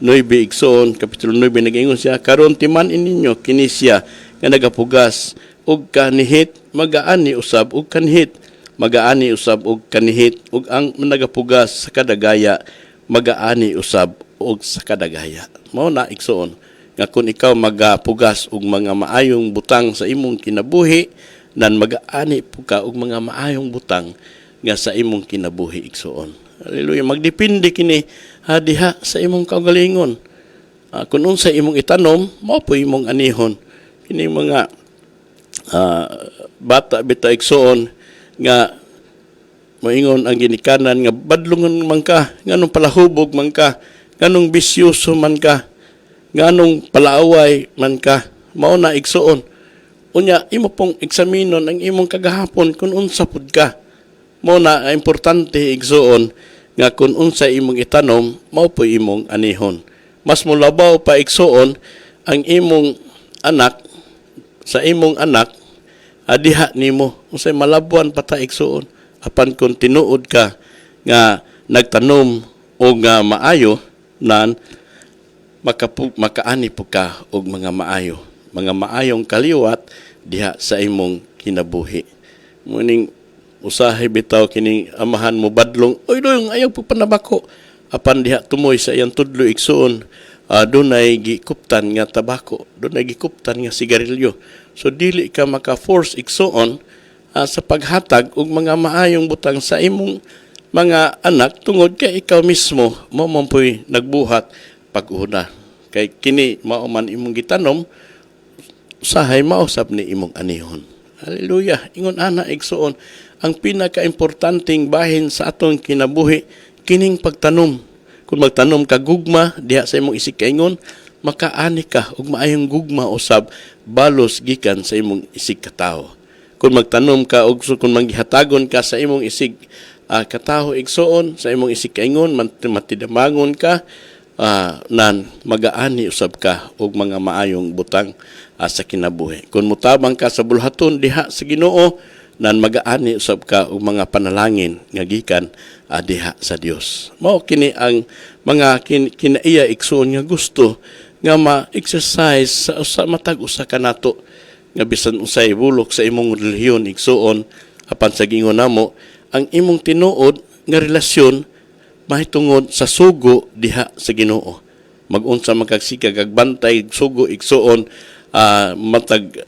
9 igsuon kapitulo 9 nag-ingon siya karon timan ininyo kini siya nga nagapugas og kanihit magaani usab og kanihit magaani usab og kanihit ug ang nagapugas sa kadagaya magaani usab og sa kadagaya. Mao na igsuon nga kung ikaw magapugas og mga maayong butang sa imong kinabuhi nan magaani po ka og mga maayong butang nga sa imong kinabuhi igsuon. Hallelujah. Magdepende kini diha sa imong kaugalingon. Kung unsa imong itanom mao po imong anihon. Kini mga bata bitaw igsuon nga moingon ang ginikanan nga badlungon man ka, nganong palahubog man ka, nganong bisyoso man ka, nganong palaaway man ka, mao na igsuon. Unya imo pong eksaminon ang imong kagahapon kung unsa pud ka. Mao na importante igsuon nga kung unsa imong itanom, mao po imong anihon. Mas mulabaw pa igsuon ang imong anak sa imong anak diha nimo unsay malabuan pa ta igsuon apan kung tinuod ka nga nagtanom og nga maayo nan makaani po ka og mga maayong kaliwat diha sa imong kinabuhi. Muning usahay bitaw kining amahan mo badlong oy doyong ayaw po panabako apan diha tumoy sa iyang tudlo igsuon dunay gikuptan nga tabako, dunay gikuptan nga sigarilyo. So dili ka maka-force igsuon sa paghatag og mga maayong butang sa imong mga anak tungod kay ikaw mismo mo mampoy nagbuhat pag-una. Kay kini mao man imong gitanom usahay mausab ni imong anihon. Hallelujah. Ingon ana igsuon ang pinaka-importanting bahin sa atong kinabuhi kining pagtanom. Kung magtanom ka gugma diha sa imong isig kaingon, makaani ka ug maayong gugma usab balos gikan sa imong isig katawo. Kung magtanom ka og kung manghatagon ka sa imong isig kataho igsoon, sa imong isig kaingon, matidamangon ka, nan magaani usab ka og mga maayong butang sa kinabuhi. Kung mutabang ka sa bulhaton diha sa Ginoo, nan magaani usab ka og mga panalangin nga gikan diha sa Dios. Mao kini ang mga kinaiya igsoon nga gusto nga ma-exercise sa matag usa ka nato nga bisan unsay bulok sa imong relihiyon igsoon apan sa gingon namo ang imong tinuod nga relasyon mahitungod sa sugo diha sa Ginoo. Mag-unsa magkagsikag kag bantay sugo igsoon matag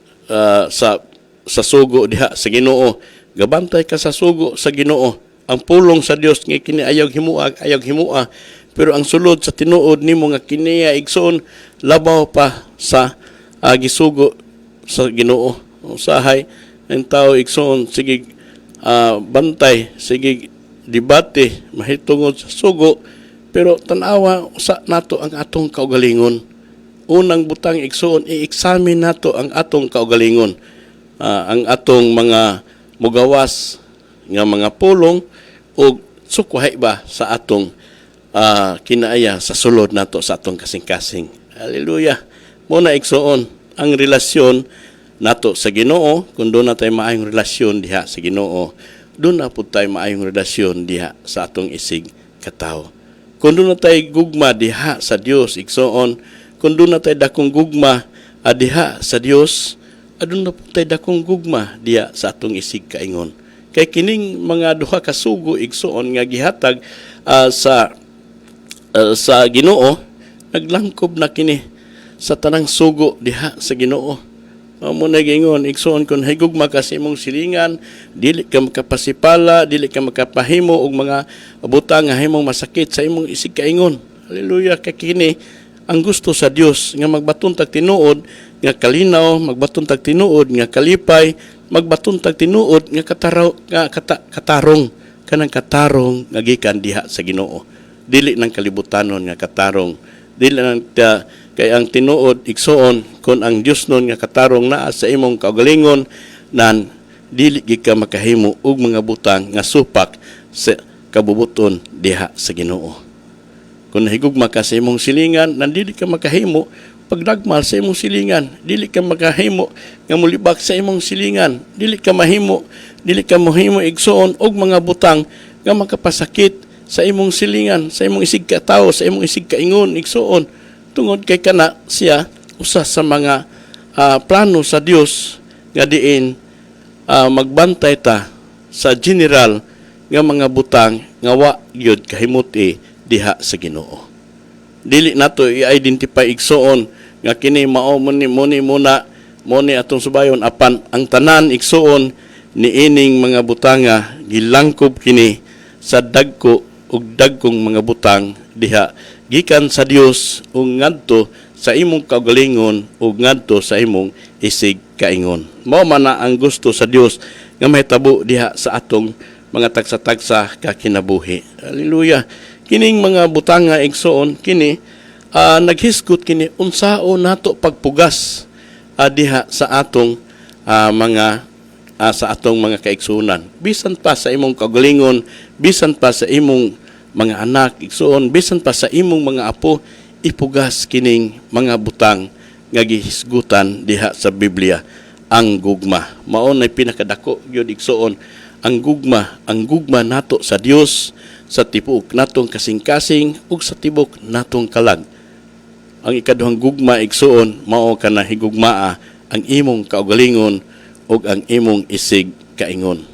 sa sugo diha sa Ginoo. Gabantay ka sa sugo sa Ginoo. Ang pulong sa Dios nga kini ayaw himua, pero ang sulod sa tinuod nimo nga kiniya igsoon labaw pa sa gisugo sa Ginoo. Usahay ang tao igsoon sige bantay, sige debate mahitungod sa sugo, pero tanawa sa nato ang atong kaugalingon. Unang butang igsoon i-examine nato ang atong kaugalingon. Ang atong mga mugawas nga mga pulong o sukwahay ba sa atong kinaaya sa sulod nato sa atong kasing-kasing. Hallelujah. Muna igsoon ang relasyon nato sa Ginoo. Kung doon na tayo maayong relasyon diha sa Ginoo, doon na po tayo maayong relasyon diha sa atong isig katawo. Kung doon na tayo gugma diha sa Dios igsoon, kung doon na tayo dakong gugma diha sa Dios, doon na po tayo dakong gugma diha sa atong isig kaingon. Kay kining mga duha ka sugo igsoon nga gihatag sa Ginoo, naglangkob na kini sa tanang sugo diha sa Ginoo. Mo na gingon igsoon kun higugma ka sa imong silingan, dili ka makapasipala, dili ka makapahimo og mga butang nga himong masakit sa imong isig kaingon. Hallelujah. Kay kini ang gusto sa Dios nga magbaton tag tinuod nga kalinaw, magbaton tag tinuod nga kalipay, magbaton tag tinuod nga katarong kanang katarong nga gikan diha sa Ginoo. Dili nang kalibutanon nga katarong, dili nang kay ang tinuod igsoon kon ang Dios nun nga katarong naa sa imong kaugalingon, nan dili ka makahimo og mga butang nga supak sa kabubuton diha sa Ginoo. Kung higugma ka sa imong silingan, nan dili ka makahimo pagdagmal sa imong silingan, dili ka makahimo nga mulibak sa imong silingan, dili ka mahimo igsoon og mga butang nga makapasakit sa imong silingan, sa imong isig katawo, sa imong isig kaingon igsoon. Tungod kay kana siya usa sa mga plano sa Dios nga diin magbantay ta sa general nga mga butang nga wa gyud kahimuti diha sa Ginoo. Dili nato i-identify igsoon nga kini mao muni atong subayon apan ang tanan igsoon niining mga butanga gilangkob kini sa dagko ug dagkong mga butang diha gikan sa Dios ug ngadto sa imong kaugalingon ug ngadto sa imong isig kaingon. Mao man na ang gusto sa Dios nga mahitabo diha sa atong mga tagsa-tagsa ka kinabuhi. Hallelujah. Kining mga butanga igsoon kini naghisgot kini unsao nato pagpugas diha sa atong mga kaigsunan. Bisan pa sa imong kaugalingon, bisan pa sa imong mga anak igsoon, bisan pa sa imong mga apo, ipugas kining mga butang nga gihisgutan diha sa Biblia, ang gugma. Mao nay pinakadako gyud igsoon ang gugma nato sa Dios, sa tibok natong kasing-kasing ug sa tibok natong kalag. Ang ikaduhang gugma igsoon mao kana higugmaa ang imong kaugalingon ug ang imong isig kaingon.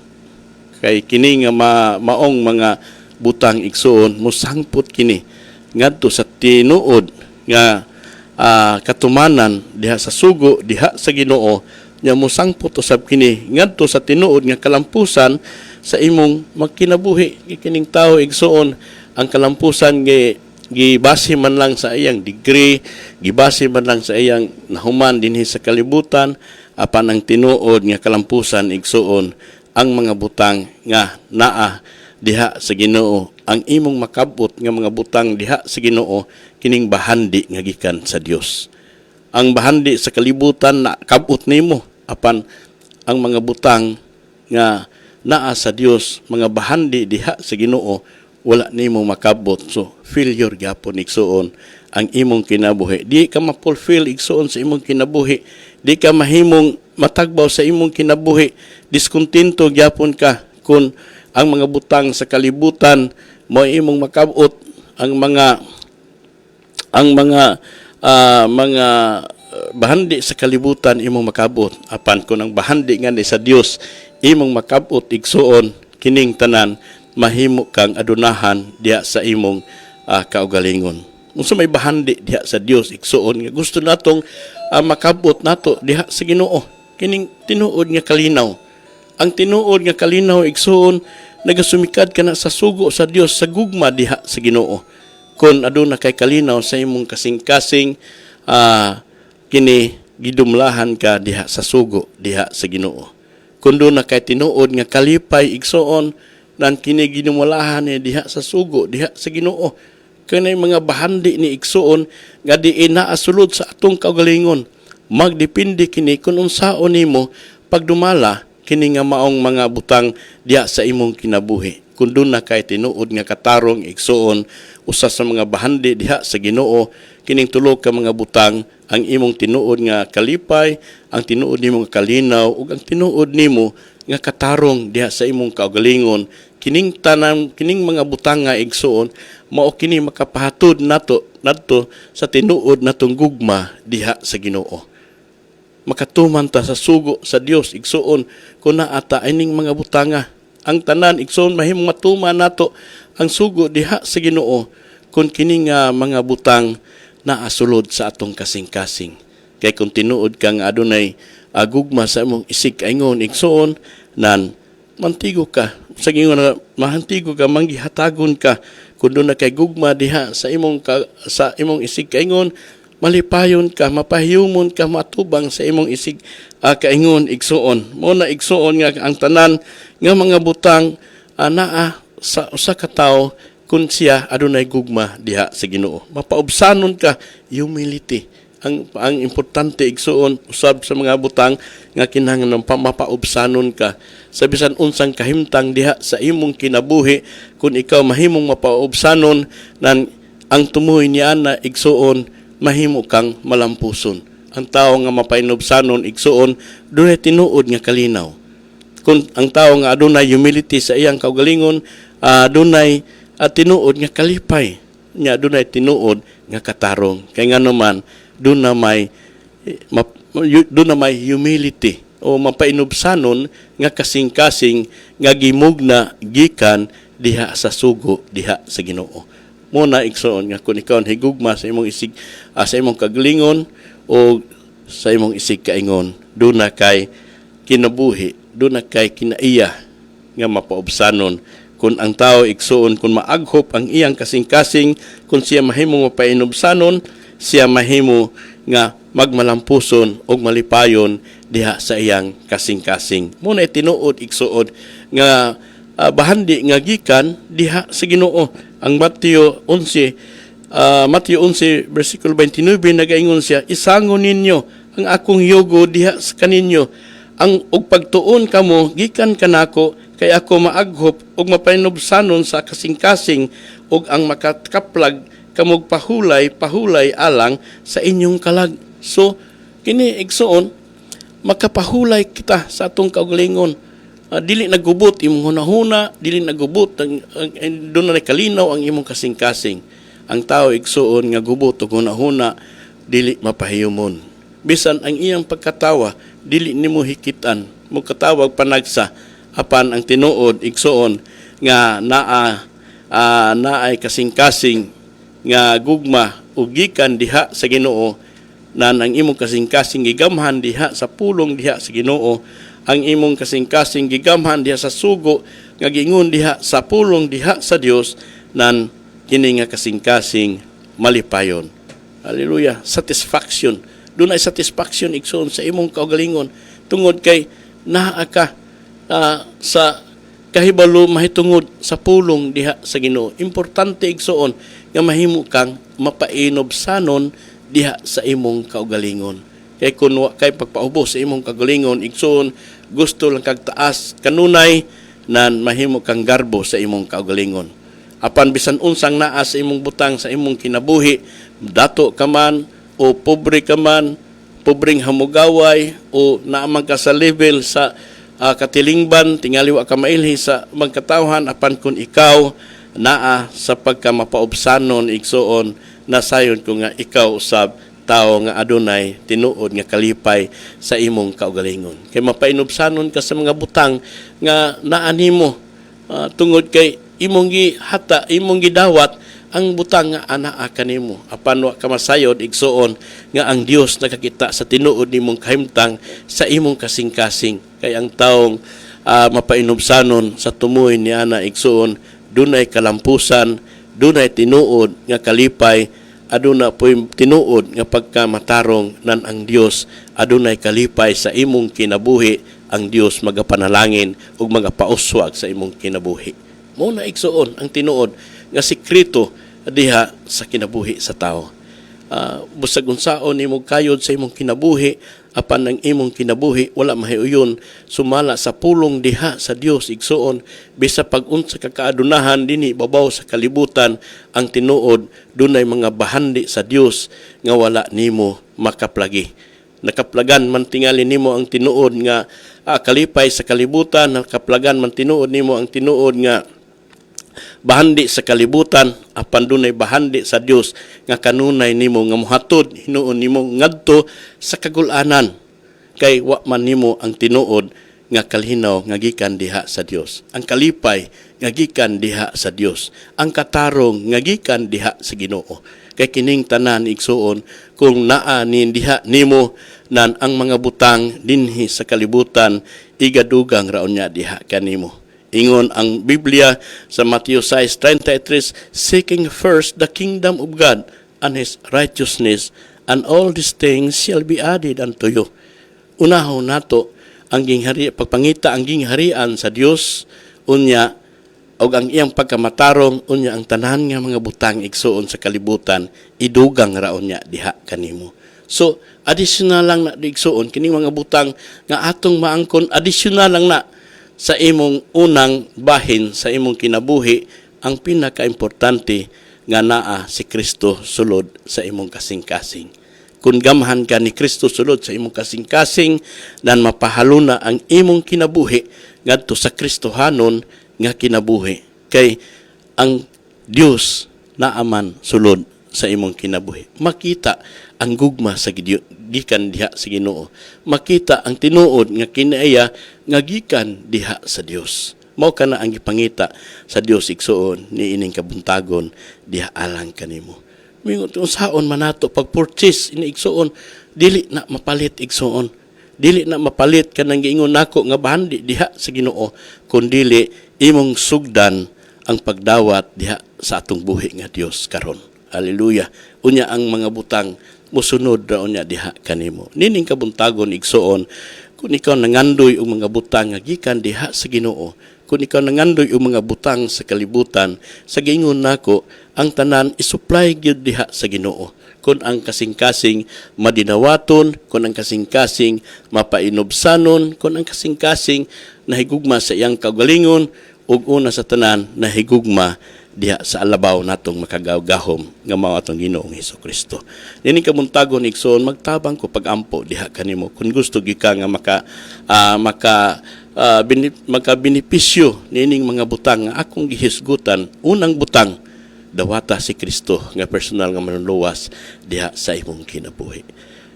Kay kini nga maong mga butang igsoon mosangpot kini ngadto sa tinuod nga katumanan diha sa sugo diha sa Ginoo, nya mosangpot usab kini ngadto sa tinuod nga kalampusan sa imong magkinabuhi. Kining tawo igsoon ang kalampusan gibase man lang sa iyang degree, gibase man lang sa iyang nahuman dinhi sa kalibutan, apan ang tinuod nga kalampusan igsoon ang mga butang nga naa diha sa Ginoo, ang imong makabot nga mga butang diha sa Ginoo kining bahandi nga gikan sa Dios. Ang bahandi sa kalibutan na kabot nimo, apan ang mga butang nga naa sa Dios, mga bahandi diha sa Ginoo, wala nimo makabot. So failure gyapon igsuon ang imong kinabuhi. Di ka ma-fulfill igsuon sa imong kinabuhi. Di ka mahimong matagbaw sa imong kinabuhi. Diskontento gyapon ka kung ang mga butang sa kalibutan mo imong makabot, ang mga bahandi sa kalibutan imong makabot, apan kung ang bahandi nga ni sa Dios imong makabot igsuon, kining tanan mahimo kang adunahan diha sa imong kaugalingon. Unsa may bahandi diha sa Dios igsuon nga gusto natong makabot nato diha sa Ginoo, kining tinuod nga kalinaw. Ang tinuod nga kalinaw igsuon, nagasumikad ka na sa sugo sa Dios, sa gugma diha sa Ginoo. Kung aduna kay kalinaw sa imong kasing-kasing, kini gidumlahan ka diha sa sugo diha sa Ginoo. Kung doon na kay tinuod nga kalipay igsuon, nan kini gidumlahan ni diha sa sugo diha sa Ginoo. Kanay mga bahandi ni igsuon nga diin naasulod sa atong kaugalingon. Magdepende kini kung unsaon nimo pagdumala kini nga maong mga butang diha sa imong kinabuhi. Kung doon na kay tinuod nga katarong igsuon, usa sa mga bahandi diha sa Ginoo, kining tulo ka mga butang, ang imong tinuod nga kalipay, ang tinuod nimo nga kalinaw, ug ang tinuod nimo nga katarong diha sa imong kaugalingon, kining mga butang nga igsuon, mao kini makapahatod nato sa tinuod natong gugma diha sa Ginoo. Makatuman ta sa sugo sa Dios igsuon kun naata ining mga butanga. Ang tanan igsuon mahimong matuman nato ang sugo diha sa Ginoo kun kining mga butang naasulod sa atong kasing-kasing. Kay kung tinuod kang adunay gugma sa imong isig kaingon igsuon nan mantigo ka sa gingon na mahantigo ka, manggihatagon ka kun doon na kay gugma diha sa imong isig kaingon, malipayon ka, mapahiyumon ka, matubang sa imong isig kaingon igsuon. Mo na igsuon nga ang tanan nga mga butang naa sa usa ka tawo kun siya adunay gugma diha sa Ginoo. Mapaubsanon ka, humility. Ang importante igsuon usab sa mga butang nga kinahanglan mapaubsanon ka sa bisan unsang kahimtang diha sa imong kinabuhi. Kung ikaw mahimong mapaubsanon nan ang tumuoy niya na igsuon, mahimo kang malampuson. Ang tao nga mapainubsanon igsuon, dunay tinuod nga kalinaw. Kung ang tao nga adunay humility sa iyang kaugalingon, dunay tinuod nga kalipay, nya dunay tinuod nga katarong. Kay nga naman doon na may humility o mapainubsanon nga kasing-kasing nga gimugna gikan diha sa sugo diha sa Ginoo. Muna igsoon nga kung ikaw higugma sa imong isig sa imong kagalingon o sa imong isig kaingon, doon na kay kinabuhi, doon na kay kinaiya nga mapaubsanon. Kung ang tao igsoon, kung maaghop ang iyang kasing-kasing, kung siya mahimong mapainubsanon, siya mahimo nga magmalampuson o malipayon diha sa iyang kasing-kasing. Muna tinuod igsuod nga bahandi nga gikan diha sa Ginoo. Ang Mateo 11 versikulo 29 nagaingon siya, isangon ninyo ang akong yugo diha sa kaninyo, ang og pagtuon kamo gikan kanako, kay ako maaghop og mapainubsanon sa kasing-kasing og ang makakaplag kamog pahulay alang sa inyong kalag. So kini igsuon makapahulay kita sa atong kaugalingon. Dili nagubot imong hunahuna, dili nagubot doon na kalinaw ang imong kasing-kasing. Ang tao igsuon nga gubot ug hunahuna, dili mapahiyumon. Bisan ang iyang pagkatawa dili nimo hikitan, mo katawag panagsa, apan ang tinuod igsuon nga naay kasing-kasing nga gugma ug gikan diha sa Ginoo, nan ang imong kasing-kasing gigamhan diha sa pulong diha sa Ginoo, ang imong kasing-kasing gigamhan diha sa sugo nga gingon diha sa pulong diha sa Dios, nan kini nga kasing-kasing malipayon. Hallelujah, satisfaction. Doon ay satisfaction igsoon sa imong kaugalingon tungod kay naa ka sa kahibalo mahitungod sa pulong diha sa Ginoo. Importante igsuon nga mahimo kang mapainobsanon diha sa imong kaugalingon. Kay kun wa kay pagpaubos sa imong kaugalingon, igsuon gusto lang kag taas kanunay nan mahimo kang garbo sa imong kaugalingon. Apan bisan unsang naa sa imong butang sa imong kinabuhi, dato ka man o pobre ka man, pobreng hamugaway o naamang ka sa level sa katilingban, tingali wa ka mailhi sa magkatawhan, apan kun ikaw naa sa pagka mapaubsanon igsuon nasayon ko nga ikaw usab tao nga adunay tinuod nga kalipay sa imong kaugalingon. Kay mapainubsanon ka sa mga butang nga naa nimo tungod kay imong gihata, imong gidawat ang butang nga anaa kanimo. Apan wa ka masayod igsuon nga ang Dios nakakita sa tinuod nimong kahimtang sa imong kasing-kasing. Kay ang taong mapainubsanon sa tumoy ni ana igsuon dunay kalampusan, dunay tinuod nga kalipay, aduna po'y tinuod nga pagkamatarong nan ang Dios, adunay kalipay sa imong kinabuhi, ang Dios magapanalangin ug magapauswag sa imong kinabuhi. Mao na igsuon ang tinuod nga sekreto diha sa kinabuhi sa tao. Busag unsaon nimo kayod sa imong kinabuhi, apan ang imong kinabuhi wala mahiuyon sumala sa pulong diha sa Dios igsuon, bisa pag-unsa ka kaadunahan dinhi babaw sa kalibutan, ang tinuod dunay mga bahandi sa Dios nga wala nimo makaplagi. Nakaplagan man tingali nimo ang tinuod nga kalipay sa kalibutan, nakaplagan man tinuod nimo ang tinuod nga bahandi sa kalibutan, apan dunay bahandi sa Dios nga kanunay nimo nga mohatod hinuon nimo ngadto sa kagul-anan, kay wa man nimo ang tinuod nga kalhinaw nga gikan diha sa Dios, ang kalipay nga gikan diha sa Dios, ang katarong nga gikan diha sa Ginoo. Kay kining tanan igsuon kung naa ni diha nimo nan ang mga butang dinhi sa kalibutan, igadugang raon niya diha kanimo. Ingon ang Biblia sa Matthew 6:33, seeking first the kingdom of God and His righteousness, and all these things shall be added unto you. Unahon nato ang ginghari, pagpangita ang gingharian sa Dios, unya og ang iyang pagkamatarong, unya ang tanan nga mga butang igsuon sa kalibutan, idugang raon niya diha kanimo. So additional lang na igsuon kining mga butang nga atong maangkon, additional lang na sa imong unang bahin sa imong kinabuhi, ang pinaka-importante nga naa si Kristo sulod sa imong kasing-kasing. Kung gamhan ka ni Kristo sulod sa imong kasing-kasing, nan mapahaluna ang imong kinabuhi ngadto sa Kristohanon nga kinabuhi. Kay ang Dios naaman sulod sa imong kinabuhi. Makita ang gugma sa gikan diha sa Ginoo. Makita ang tinuod nga kinaiya nga gikan diha sa Dios. Mao kana ang gipangita sa Dios igsuon ni ining kabuntagon diha alang kanimo. Mingon unsaon man nato pag-purchase ini igsuon, dili na mapalit igsuon. Dili na mapalit kanang giingon nako nga bahandi diha sa Ginoo, kundi imong sugdan ang pagdawat diha sa atong buhi nga Dios karon. Hallelujah. Unya ang mga butang musunod raon niya diha kanimo. Nining kabuntagon igsuon, kung ikaw nangandoy og mga butang nga gikan diha sa Ginoo, kung ikaw nangandoy og mga butang sa kalibutan, sa giingon nako, ang tanan isupply gyud diha sa Ginoo. Kung ang kasing-kasing madinawaton, kung ang kasing-kasing mapainobsanon, kung ang kasing-kasing nahigugma sa iyang kaugalingon, ug una sa tanan nahigugma diha sa alabaw natong makagawgahom nga mao atong Ginoong Hesukristo. Nining kabuntagon igsoon, magtabang ko pagampo diha kanimo kung gusto gi ka nga makabenepisyo nining mga butang nga akong gihisgutan. Unang butang, dawata si Kristo nga personal nga manluluwas diha sa imong kinabuhi.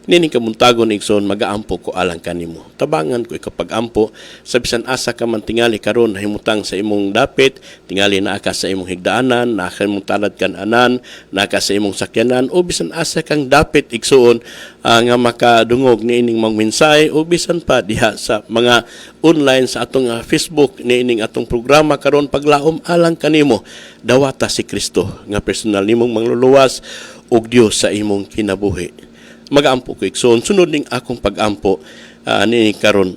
Nining kabuntagon igsoon, magaampo ko alang kanimo. Tabangan ko ikaw pagampo sa bisan asa ka man tingali karon nahimutang sa imong dapit, tingali naa ka sa imong higdaanan, naa ka imong talad kananan, naa ka sa imong sakyanan, o bisan asa kang dapit igsoon nga makadungog niining mga mensahe, o bisan pa diha sa mga online sa atong Facebook niining atong programa karon paglaom alang kanimo. Dawata si Kristo nga personal nimong mangluluwas og Dios sa imong kinabuhi. Mag-ampo ko igsoon, sunod ning akong pag-ampo ni karon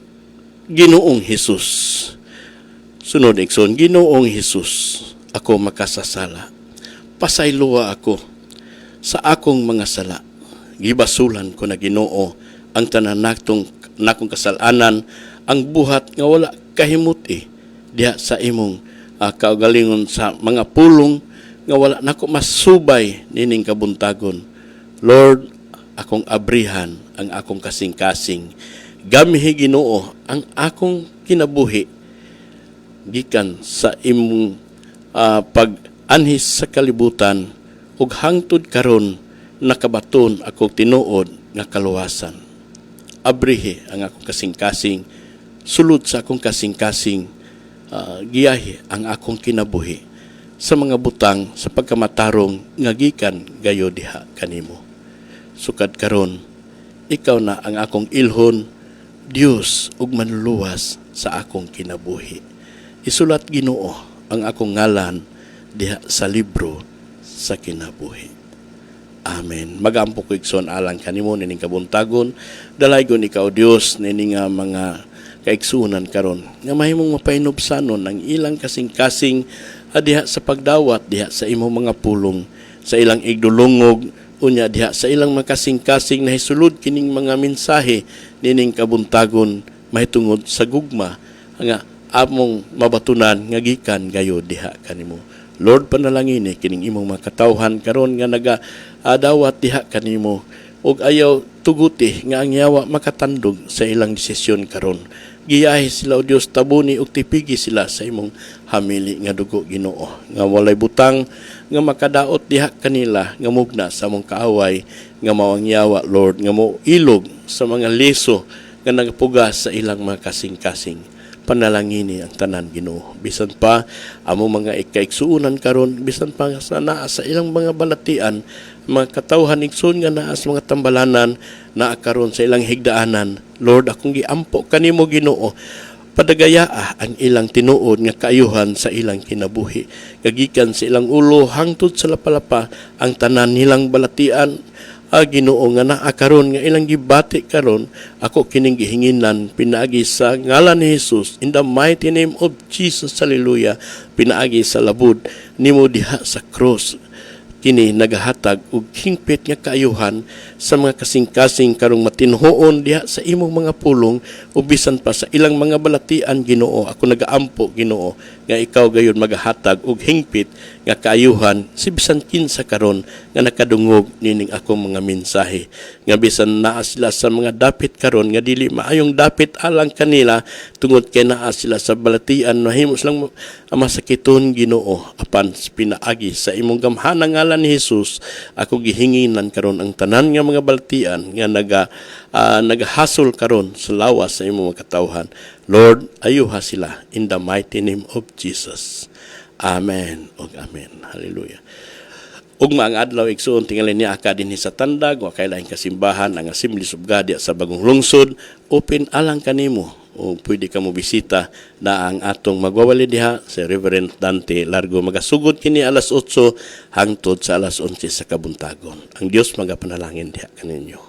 Ginoong Hesus. Sunod igsoon, Ginoong Hesus, ako makasasala. Pasayloa ako sa akong mga sala. Gibasulan ko na Ginoo ang tanan nakong kasalanan, ang buhat nga wala kahimuti diha sa imong kaugalingon sa mga pulong nga wala nako masubay nining kabuntagon. Lord, akong abrihan ang akong kasing-kasing. Gamihi Ginoo ang akong kinabuhi gikan sa imong pag-anhis sa kalibutan ug hangtod karon nakabaton ako tinuod nga kaluwasan. Abrihi ang akong kasing-kasing, sulod sa akong kasing-kasing, giyahi ang akong kinabuhi sa mga butang sa pagkamatarong nga gikan gayo diha kanimo. Sukad karon, ikaw na ang akong ilhon, Dios ug manluluwas sa akong kinabuhi. Isulat Ginoo ang akong ngalan diha sa libro sa kinabuhi. Amen. Magampo ko igsoon alang kanimo nining kabuntagon, dalaygon ikaw Dios nining mga kaigsunan karon nga mahimong mapainobsanon ang ilang kasing-kasing diha sa pagdawat diha sa imong mga pulong, sa ilang igdulungog unya diha sa ilang mga kasing-kasing na hisulod kining mga mensahe nining kabuntagon mahitungod sa gugma nga among mabatunan nga gikan gayo diha kanimo. Lord, panalangin kining imong mga katawhan karon nga nagadawat diha kanimo ug ayaw tuguti nga ang yawa makatandog sa ilang desisyon karon. Giyahi sila o Dios, tabuni ug tipigi sila sa imong hamili nga dugo Ginoo nga walay butang nga makadaot diha kanila nga mugna sa among kaaway nga mao ang yawa Lord nga mo ilog sa mga liso nga nagapugas sa ilang mga kasing-kasing. Panalangini ang tanan Ginoo. Bisan pa amo mga ikaigsuunan karon, bisan pa sa naa sa ilang mga balatian, mga katawhan igsoon nga naa sa mga tambalanan naa karon sa ilang higdaanan. Lord, akong giampo kanimo Ginoo. Padagayaa ang ilang tinuod nga kaayuhan sa ilang kinabuhi. Kagikan sa ilang ulo hangtod sa lapalapa ang tanan nilang balatian. Ginoo nga naa karon nga ilang gibati karon, ako kining gihinginan pinaagi sa ngalan ni Jesus, in the mighty name of Jesus, hallelujah. Pinaagi sa labud nimo diha sa cross, kini nagahatag og hingpit nga kaayuhan sa mga kasing-kasing karong matinhoon diha sa imong mga pulong o bisan pa sa ilang mga balatian Ginoo. Ako nagaampo Ginoo nga ikaw gayon magahatag og hingpit nga kaayuhan si bisan kinsa karon nga nakadungog nining akong mga mensahe, nga bisan naa sila sa mga dapit karon nga dili maayong dapit alang kanila tungod kay naa sila sa balatian mahimo silang masakiton Ginoo. Apan pinaagi sa imong gamhanang ngalan ni Jesus, ako gihinginan karon ang tanan nga mga balatian nga nagahasol karon sa lawas sa imong mga katawhan. Lord, ayuha sila in the mighty name of Jesus. Amen ug amen. Hallelujah. Ug maang adlaw igsoon tingali ni aka dinhi sa tandag wa kay laing kasimbahan ang Assemblies of God sa Bagong Lungsod, open alang kanimo o pwede ka mo bisita na ang atong magwawali diha sa Reverend Dante Largo. Magasugod kini alas 8 hangtod sa alas 11 sa kabuntagon. Ang Dios magapanalangin diha kaninyo.